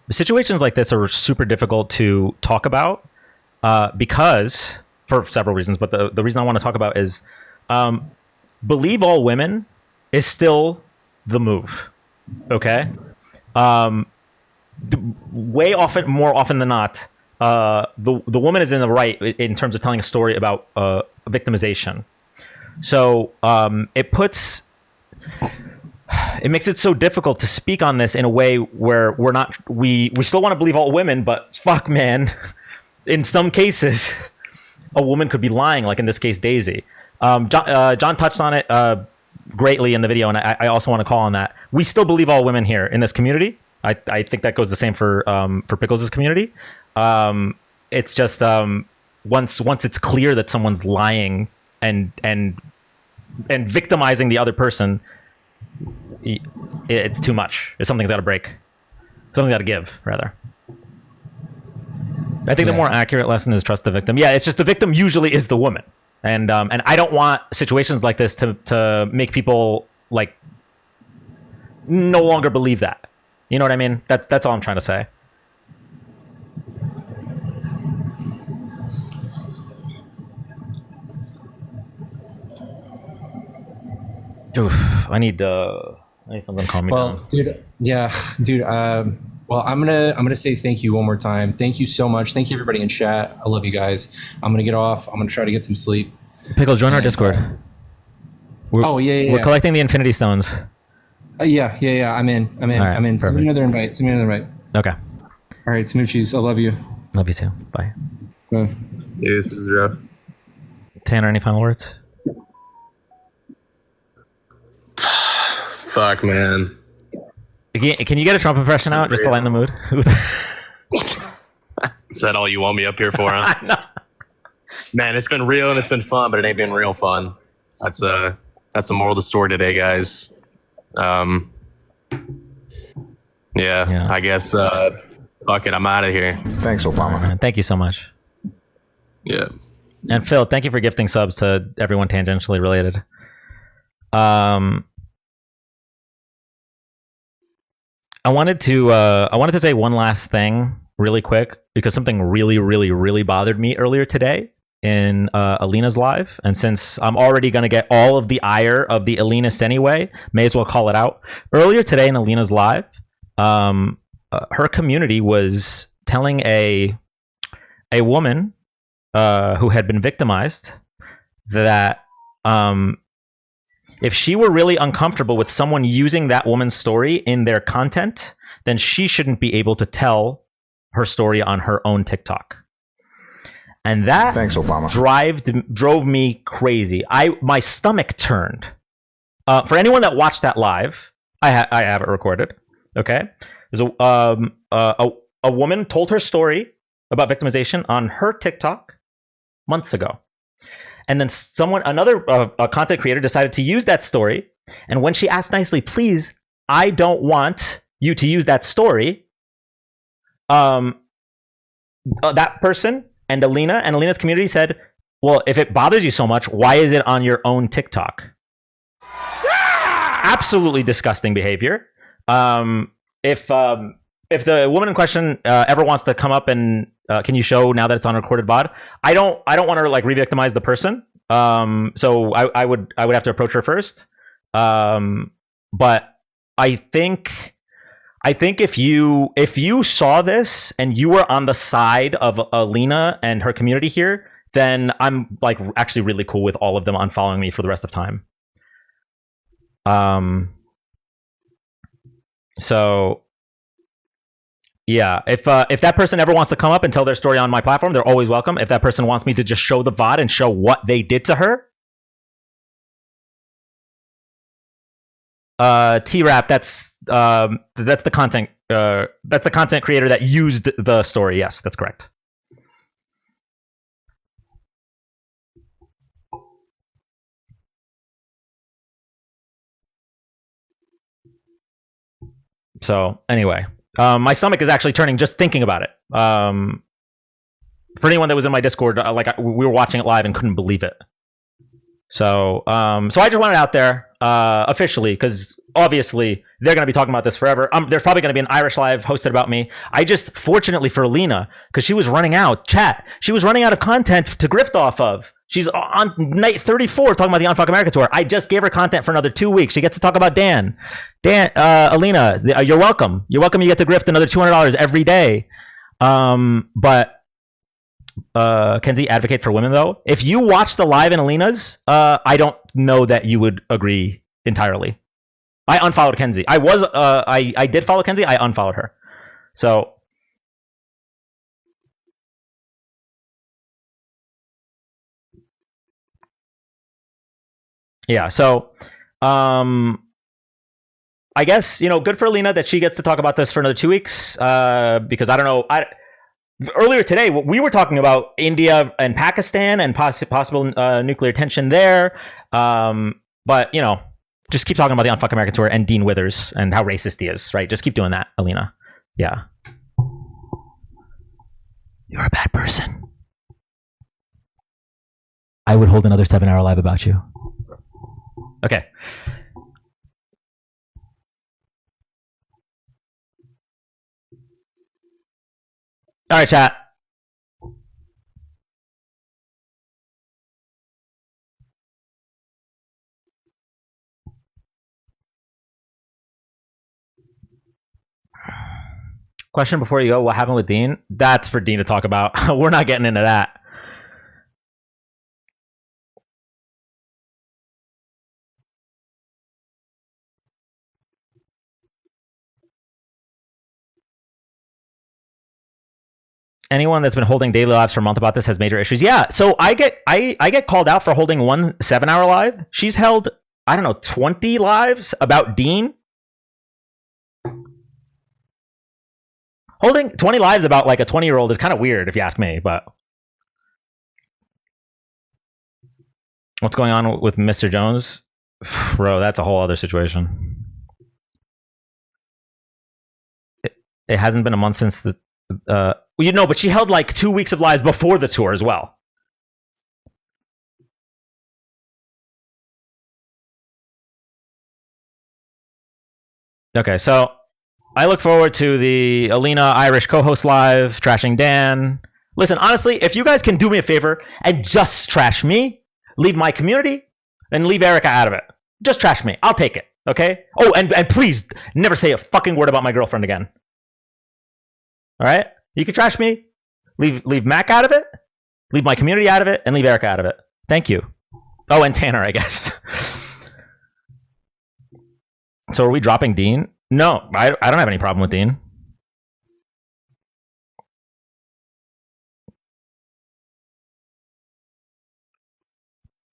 Situations like this are super difficult to talk about because for several reasons, but the reason I want to talk about is believe all women is still the move. Okay. More often than not, the woman is in the right in terms of telling a story about victimization. So it makes it so difficult to speak on this in a way where we still want to believe all women, but fuck, man, in some cases, a woman could be lying, like in this case, Daisy. John touched on it greatly in the video, and I also want to call on that. We still believe all women here in this community. I think that goes the same for Pickles' community. It's just once it's clear that someone's lying and victimizing the other person, it's too much. Something's got to break. Something's got to give, rather. I think the more accurate lesson is trust the victim. Yeah, it's just the victim usually is the woman. And I don't want situations like this to make people like no longer believe that. You know what I mean? That's all I'm trying to say. Oof, I need something to calm me down. Dude. Well, I'm gonna say thank you one more time. Thank you so much. Thank you everybody in chat. I love you guys. I'm gonna get off. I'm gonna try to get some sleep. Pickles, join our Discord. We're collecting the Infinity Stones. Yeah. I'm in. Right, I'm in. Send me another invite. Okay. All right, Smoochies. I love you. Love you too. Bye. Yeah, this is rough. Tanner, any final words? Fuck, man. Can you get a Trump impression out just to lighten the mood? Is that all you want me up here for, huh? No. Man, it's been real and it's been fun, but it ain't been real fun. That's the moral of the story today, guys. Yeah. I guess fuck it, I'm out of here. Thanks, Obama. Man, thank you so much. Yeah. And Phil, thank you for gifting subs to everyone tangentially related. I wanted to say one last thing really quick because something really, really, really bothered me earlier today in Alina's live. And since I'm already going to get all of the ire of the Alinists anyway, may as well call it out. Earlier today in Alina's live, her community was telling a woman who had been victimized that if she were really uncomfortable with someone using that woman's story in their content, then she shouldn't be able to tell her story on her own TikTok. And that Thanks, Obama. drove me crazy. My stomach turned. For anyone that watched that live, I have it recorded. Okay, there's a woman told her story about victimization on her TikTok months ago. And then another content creator decided to use that story. And when she asked nicely, please, I don't want you to use that story. That person and Alina's community said, well, if it bothers you so much, why is it on your own TikTok? Absolutely disgusting behavior. If the woman in question ever wants to come up and can you show now that it's on recorded VOD? I don't want to like re-victimize the person. So I would have to approach her first. But I think if you saw this and you were on the side of Alina and her community here, then I'm like actually really cool with all of them unfollowing me for the rest of time. So yeah, if that person ever wants to come up and tell their story on my platform, they're always welcome. If that person wants me to just show the VOD and show what they did to her, T-Rap, that's the content creator that used the story. Yes, that's correct. So anyway, my stomach is actually turning just thinking about it. For anyone that was in my Discord, we were watching it live and couldn't believe it. So I just wanted it out there officially because obviously they're going to be talking about this forever. There's probably going to be an Irish live hosted about me. I just, fortunately for Alina, because she was running out of content to grift off of. She's on night 34 talking about the Unfuck America tour. I just gave her content for another 2 weeks. She gets to talk about Dan. Alina, you're welcome. You're welcome. You get to grift another $200 every day. But Kenzie, advocate for women though. If you watch the live in Alina's, I don't know that you would agree entirely. I unfollowed Kenzie. I did follow Kenzie. I unfollowed her. So yeah. So I guess, good for Alina that she gets to talk about this for another 2 weeks. Because I don't know. Earlier today, we were talking about India and Pakistan and possible nuclear tension there. But, just keep talking about the Unfuck America tour and Dean Withers and how racist he is, right? Just keep doing that, Alina. Yeah. You're a bad person. I would hold another 7-hour live about you. Okay. All right, chat. Question before you go, what happened with Dean? That's for Dean to talk about. We're not getting into that. Anyone that's been holding daily lives for a month about this has major issues. Yeah, so I get called out for holding one 7-hour live. She's held, I don't know, 20 lives about Dean. Holding 20 lives about like a 20-year-old is kind of weird if you ask me, but what's going on with Mr. Jones? Bro, that's a whole other situation. It hasn't been a month since the but she held like 2 weeks of lives before the tour as well. Okay, so I look forward to the Alina Irish co-host live, trashing Dan. Listen, honestly, if you guys can do me a favor and just trash me, leave my community, and leave Erica out of it. Just trash me. I'll take it, okay? Oh, and please never say a fucking word about my girlfriend again. All right? You can trash me, leave Mac out of it, leave my community out of it, and leave Erica out of it. Thank you. Oh, and Tanner, I guess. So are we dropping Dean? No, I don't have any problem with Dean.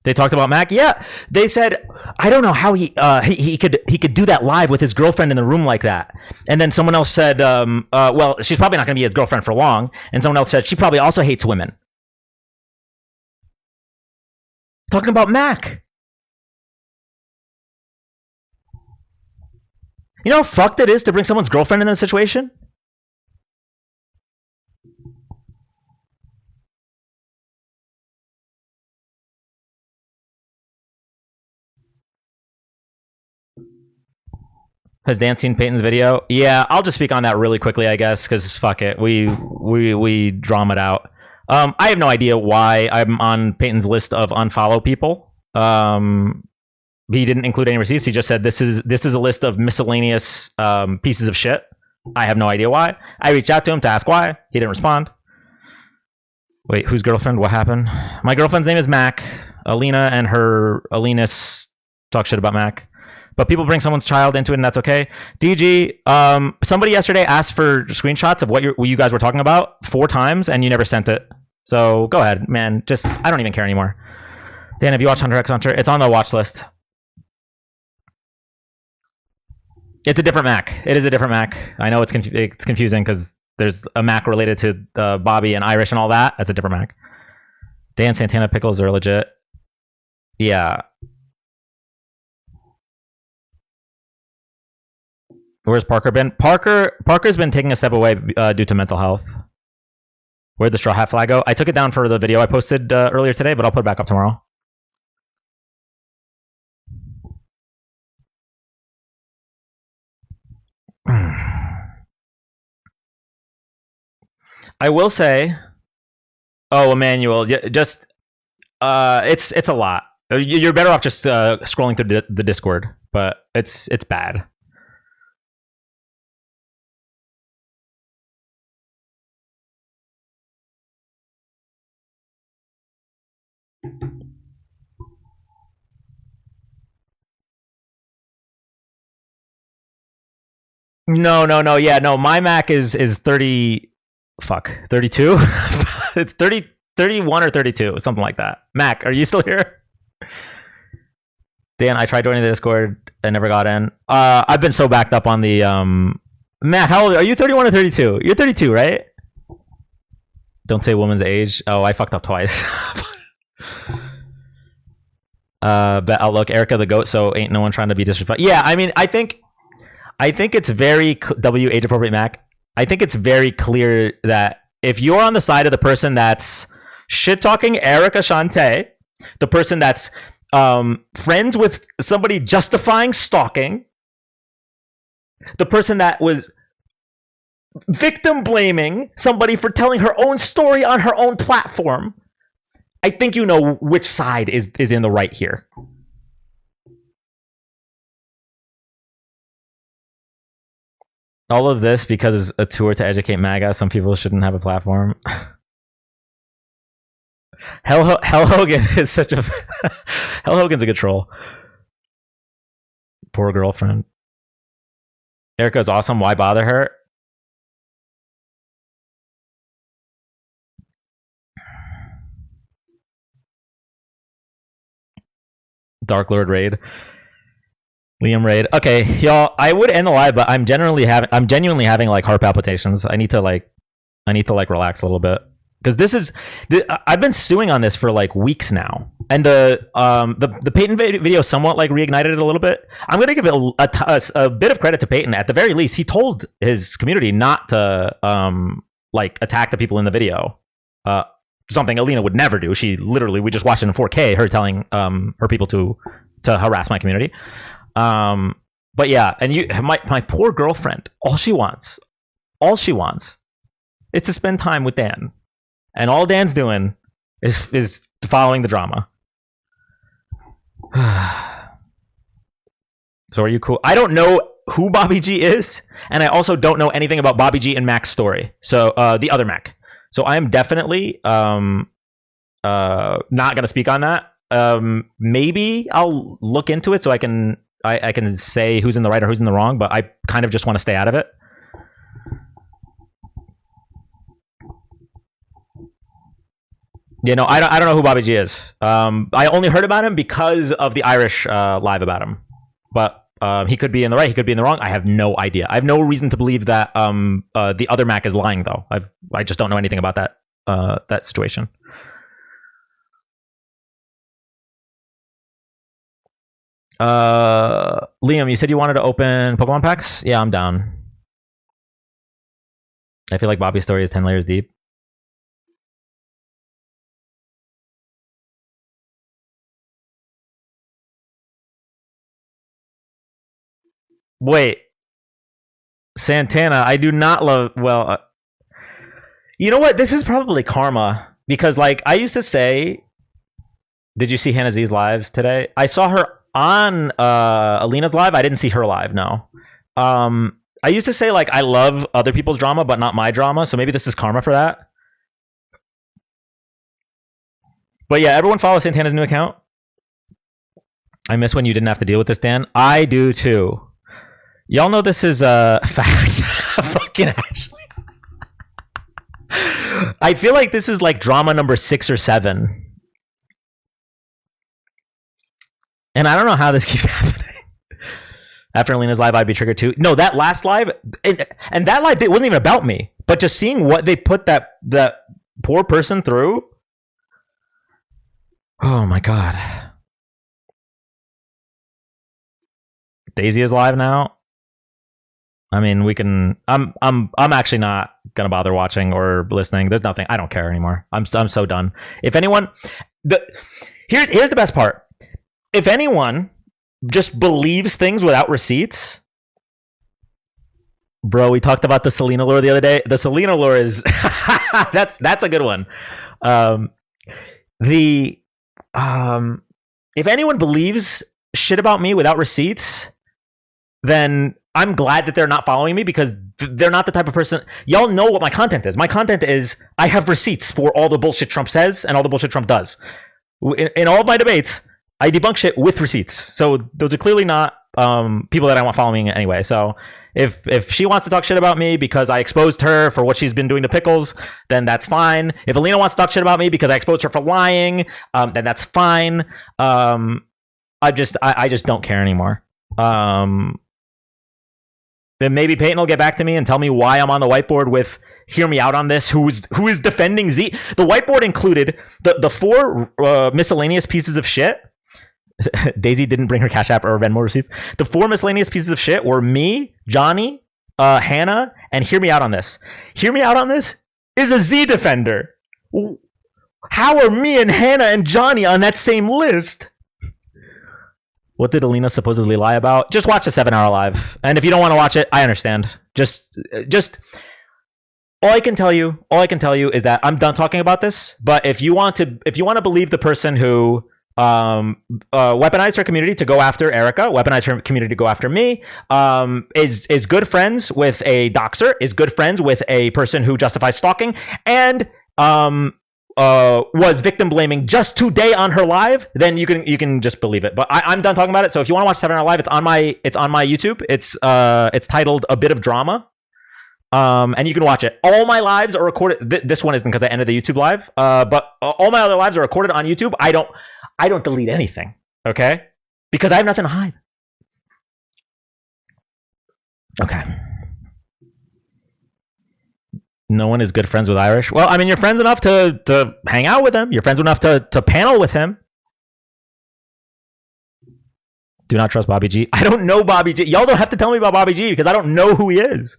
They talked about Mac. Yeah, they said I don't know how he could do that live with his girlfriend in the room like that. And then someone else said, well, she's probably not going to be his girlfriend for long. And someone else said she probably also hates women. Talking about Mac. You know how fucked it is to bring someone's girlfriend in this situation? Has Dan seen Peyton's video? Yeah, I'll just speak on that really quickly, I guess, because fuck it, we drama it out. I have no idea why I'm on Peyton's list of unfollow people. He didn't include any receipts. He just said this is a list of miscellaneous pieces of shit. I have no idea why. I reached out to him to ask why. He didn't respond. Wait, whose girlfriend? What happened? My girlfriend's name is Mac. Alina and her Alinas talk shit about Mac. But people bring someone's child into it, and that's okay. DG, somebody yesterday asked for screenshots of what you guys were talking about 4 times, and you never sent it. So go ahead, man. Just I don't even care anymore. Dan, have you watched Hunter x Hunter? It's on the watch list. It's a different Mac. It is a different Mac. I know it's confusing because there's a Mac related to Bobby and Irish and all that. That's a different Mac. Dan Santana pickles are legit. Yeah. Where's Parker been? Parker's been taking a step away due to mental health. Where'd the straw hat flag go? I took it down for the video I posted earlier today, but I'll put it back up tomorrow. I will say, oh, Emmanuel, just it's a lot. You're better off just scrolling through the Discord, but it's bad. No. Yeah, no. My Mac is 30. Fuck, 32. It's 31 or 32, something like that. Mac, are you still here? Dan, I tried joining the Discord and never got in. I've been so backed up on the Matt, how old are you? 31 or 32? You're 32, right? Don't say woman's age. Oh, I fucked up twice. But Outlook, Erica the goat, so ain't no one trying to be disrespectful. Yeah, I mean, I think it's very age appropriate Mac. I think it's very clear that if you're on the side of the person that's shit talking Erica Shante, the person that's friends with somebody justifying stalking, the person that was victim blaming somebody for telling her own story on her own platform, I think you know which side is in the right here. All of this because a tour to educate MAGA. Some people shouldn't have a platform. Hell Hogan is such a Hell Hogan's a good troll. Poor girlfriend. Erica's awesome. Why bother her? Dark Lord raid. Liam Raid. Okay, y'all. I would end the live, but I'm genuinely having like heart palpitations. I need to relax a little bit because I've been stewing on this for like weeks now, and the Peyton video somewhat like reignited it a little bit. I'm gonna give it a bit of credit to Peyton. At the very least, he told his community not to like attack the people in the video. Something Alina would never do. We just watched it in 4K. Her telling her people to harass my community. But yeah, and my poor girlfriend, all she wants is to spend time with Dan. And all Dan's doing is following the drama. So are you cool? I don't know who Bobby G is, and I also don't know anything about Bobby G and Mac's story. So the other Mac. So I am definitely not gonna speak on that. Maybe I'll look into it so I can say who's in the right or who's in the wrong, but I kind of just want to stay out of it. You know, I don't know who Bobby G is. I only heard about him because of the Irish live about him. But he could be in the right, he could be in the wrong. I have no idea. I have no reason to believe that the other Mac is lying, though. I just don't know anything about that situation. Liam, you said you wanted to open Pokemon packs? Yeah, I'm down. I feel like Bobby's story is 10 layers deep. Wait, Santana, I do not love. Well, you know what? This is probably karma because, like, I used to say, did you see Hannah Z's lives today? I saw her on Alina's live. I didn't see her live. No. I used to say like I love other people's drama, but not my drama. So maybe this is karma for that. But yeah, everyone follow Santana's new account. I miss when you didn't have to deal with this, Dan. I do too. Y'all know this is facts. Fucking Ashley. I feel like this is like drama number 6 or 7. And I don't know how this keeps happening. After Alina's live, I'd be triggered too. No, that last live, and that live, it wasn't even about me. But just seeing what they put that poor person through. Oh my God. Daisy is live now. I mean, we can. I'm actually not gonna bother watching or listening. There's nothing. I don't care anymore. I'm so done. If anyone, here's the best part. If anyone just believes things without receipts, bro. We talked about the Selena lore the other day. The Selena lore is that's a good one. If anyone believes shit about me without receipts, then I'm glad that they're not following me because they're not the type of person. Y'all know what my content is. My content is I have receipts for all the bullshit Trump says and all the bullshit Trump does. In all of my debates, I debunk shit with receipts. So those are clearly not people that I want following me anyway. So if she wants to talk shit about me because I exposed her for what she's been doing to Pickles, then that's fine. If Alina wants to talk shit about me because I exposed her for lying, then that's fine. I just don't care anymore. Then maybe Peyton will get back to me and tell me why I'm on the whiteboard with hear me out on this. Who is defending Z? The whiteboard included the 4 miscellaneous pieces of shit. Daisy didn't bring her Cash App or Venmo receipts. The 4 miscellaneous pieces of shit were me, Johnny, Hannah, and hear me out on this. Hear me out on this is a Z defender. How are me and Hannah and Johnny on that same list? What did Alina supposedly lie about? Just watch the 7-hour live. And if you don't want to watch it, I understand. Just all I can tell you is that I'm done talking about this. But if you want to believe the person who weaponized her community to go after Erica, weaponized her community to go after me, is good friends with a doxer, is good friends with a person who justifies stalking, and was victim blaming just today on her live, then you can just believe it. But I'm done talking about it. So if you want to watch 7-hour live, it's on my YouTube. It's titled A Bit of Drama. And you can watch it. All my lives are recorded. This one isn't because I ended the YouTube live. But all my other lives are recorded on YouTube. I don't delete anything. Okay? Because I have nothing to hide. Okay. No one is good friends with Irish. Well, I mean, you're friends enough to hang out with him. You're friends enough to panel with him. Do not trust Bobby G. I don't know Bobby G. Y'all don't have to tell me about Bobby G because I don't know who he is.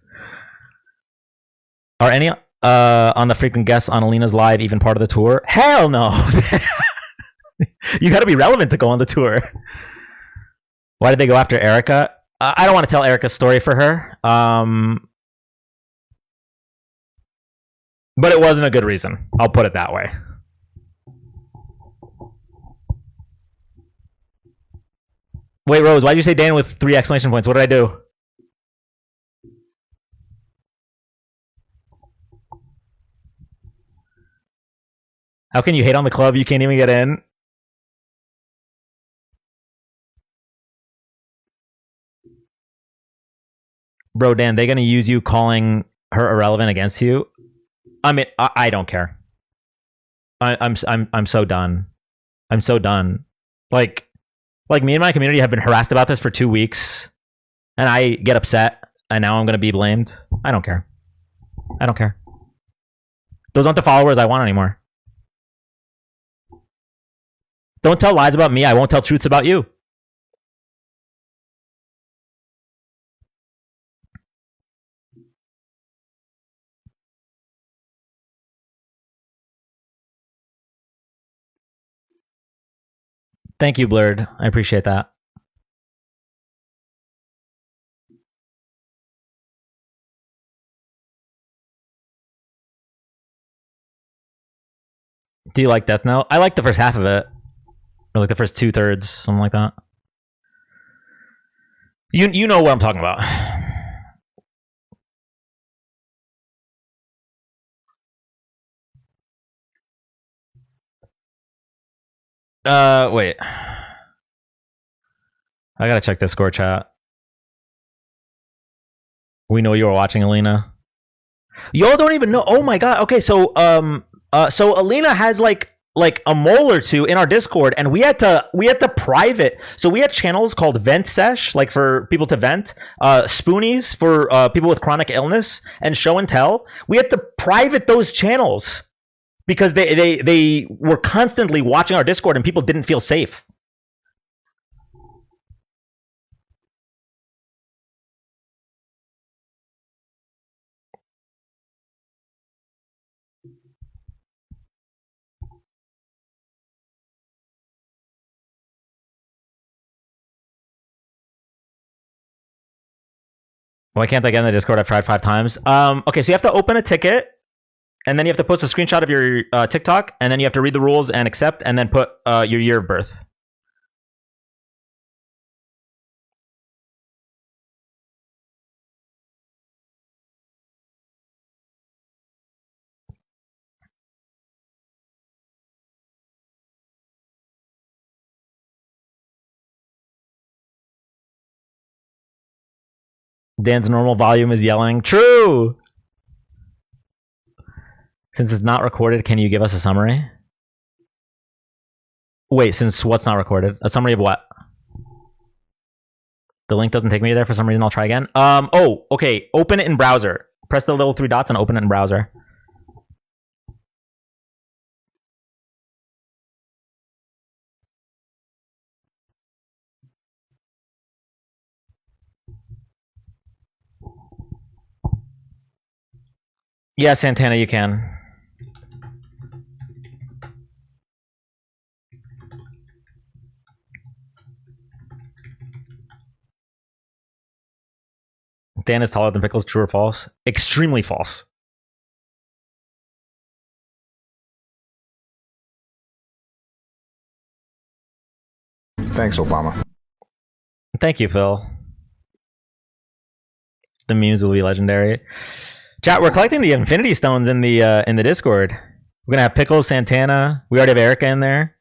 Are any on the frequent guests on Alina's live even part of the tour? Hell no. You got to be relevant to go on the tour. Why did they go after Erica? I don't want to tell Erica's story for her. But it wasn't a good reason. I'll put it that way. Wait, Rose, why'd you say Dan with 3 exclamation points? What did I do? How can you hate on the club? You can't even get in. Bro, Dan, they gonna use you calling her irrelevant against you? I mean, I don't care. I'm so done. I'm so done. Like me and my community have been harassed about this for 2 weeks, and I get upset, and now I'm gonna be blamed. I don't care. I don't care. Those aren't the followers I want anymore. Don't tell lies about me. I won't tell truths about you. Thank you, Blurred. I appreciate that. Do you like Death Note? I like the first half of it. Or like the first 2/3, something like that. You know what I'm talking about. Wait. I gotta check Discord chat. We know you were watching, Alina. Y'all don't even know. Oh my god. Okay, so so Alina has like a mole or two in our Discord, and we had to private. So we had channels called Vent Sesh, like for people to vent, Spoonies for people with chronic illness, and Show and Tell. We had to private those channels because they were constantly watching our Discord, and people didn't feel safe. Why can't I get in the Discord? I've tried 5 times. Okay, so you have to open a ticket, and then you have to post a screenshot of your TikTok, and then you have to read the rules and accept, and then put your year of birth. Dan's normal volume is yelling. True! Since it's not recorded, can you give us a summary? Wait, since what's not recorded? A summary of what? The link doesn't take me there for some reason. I'll try again. Oh, okay. Open it in browser. Press the little 3 dots and open it in browser. Yeah, Santana, you can. Dan is taller than Pickles. True or false? Extremely false. Thanks, Obama. Thank you, Phil. The memes will be legendary. Chat, we're collecting the Infinity Stones in the Discord. We're gonna have Pickles, Santana. We already have Erica in there.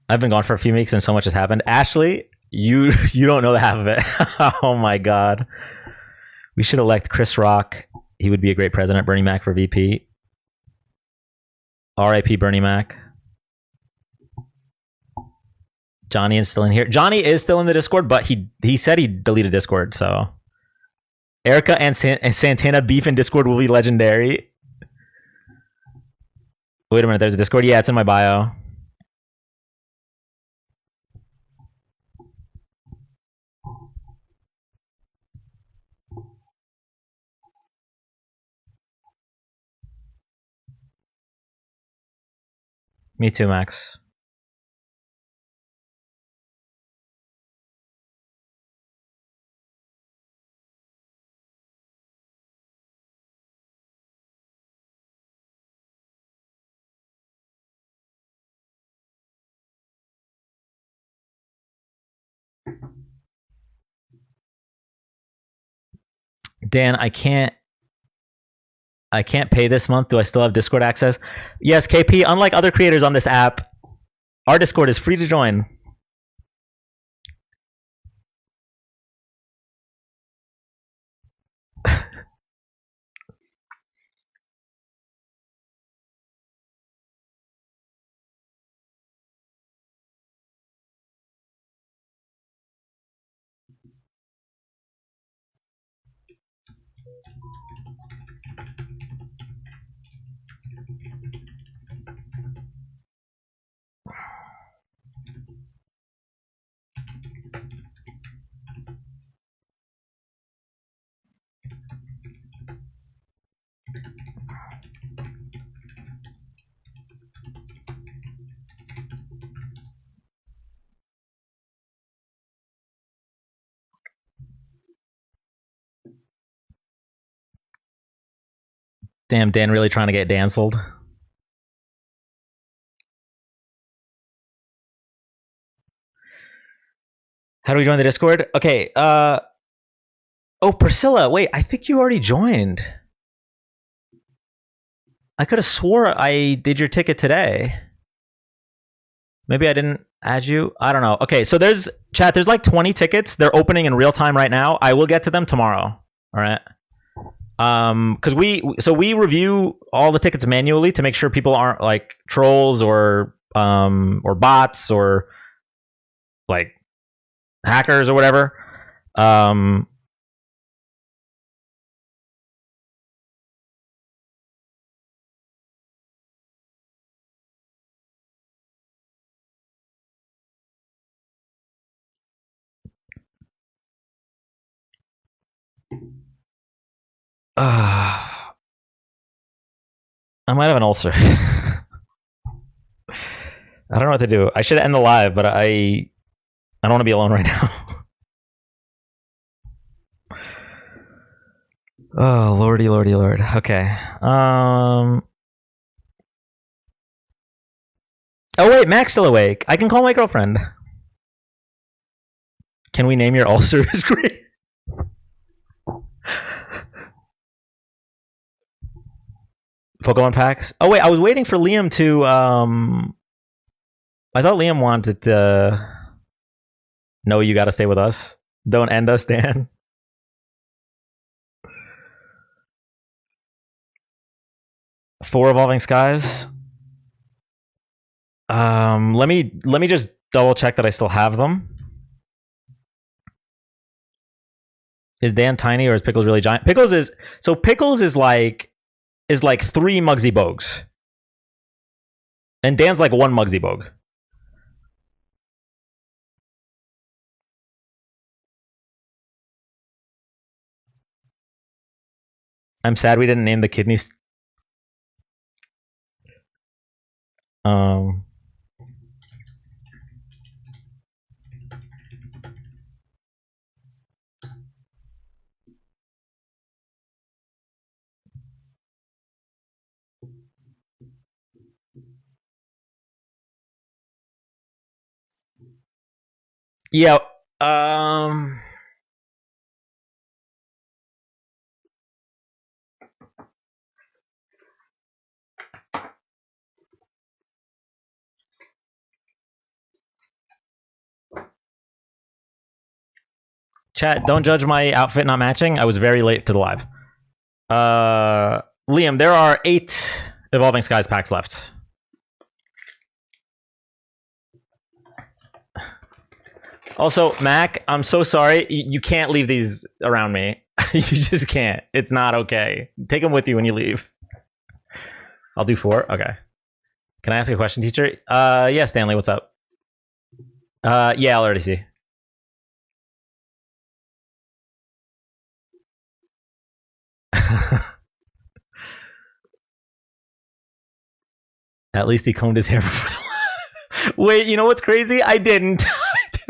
I've been gone for a few weeks and so much has happened. Ashley, you don't know the half of it. Oh my god. We should elect Chris Rock. He would be a great president. Bernie Mac for VP. R.I.P. Bernie Mac. Johnny is still in here. Johnny is still in the Discord, but he said he deleted Discord. So Erica and Santana beef in Discord will be legendary. Wait a minute, there's a Discord. Yeah, it's in my bio. Me too, Max. Dan, I can't pay this month. Do I still have Discord access? Yes, KP. Unlike other creators on this app, our Discord is free to join. Damn, Dan really trying to get danceled. How do we join the Discord? Okay, oh, Priscilla, wait, I think you already joined. I could have swore I did your ticket today. Maybe I didn't add you. I don't know. Okay, so there's like 20 tickets. They're opening in real time right now. I will get to them tomorrow. All right. Because we review all the tickets manually to make sure people aren't like trolls or bots or like hackers or whatever. I might have an ulcer. I don't know what to do. I should end the live, but I don't want to be alone right now. Oh, lordy, lordy, lord. Okay. Oh wait, Mac's still awake. I can call my girlfriend. Can we name your ulcer is great? Pokemon packs. Oh wait, I was waiting for Liam to I thought Liam wanted to no, you gotta stay with us. Don't end us, Dan. Four Evolving Skies. Let me just double check that I still have them. Is Dan tiny or is Pickles really giant? Pickles is like 3 Muggsy Bogues. And Dan's like 1 Muggsy Bogue. I'm sad we didn't name the kidneys. Yeah. Chat, don't judge my outfit not matching. I was very late to the live. Liam, there are 8 Evolving Skies packs left. Also, Mac, I'm so sorry. You can't leave these around me. You just can't. It's not okay. Take them with you when you leave. I'll do 4. Okay. Can I ask a question, teacher? Yeah, Stanley, what's up? Yeah, I'll already see. At least he combed his hair before the... Wait, you know what's crazy? I didn't.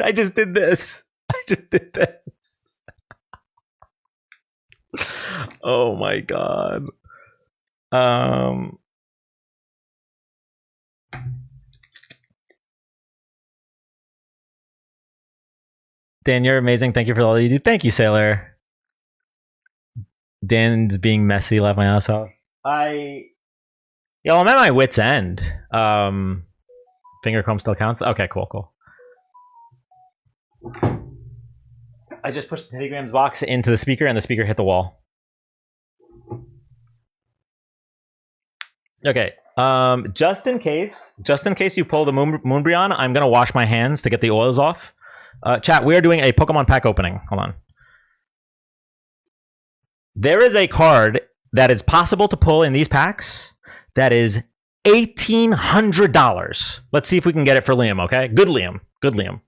I just did this. Oh my god. Dan, you're amazing. Thank you for all you do. Thank you, Sailor. Dan's being messy left my ass off. I'm at my wit's end. Finger comb still counts. Okay, cool. I just pushed the Teddy Grahams box into the speaker, and the speaker hit the wall. Okay. Just in case you pull the Moonbryon, I'm gonna wash my hands to get the oils off. Chat, we are doing a Pokemon pack opening. Hold on. There is a card that is possible to pull in these packs that is $1,800. Let's see if we can get it for Liam, okay? Good Liam.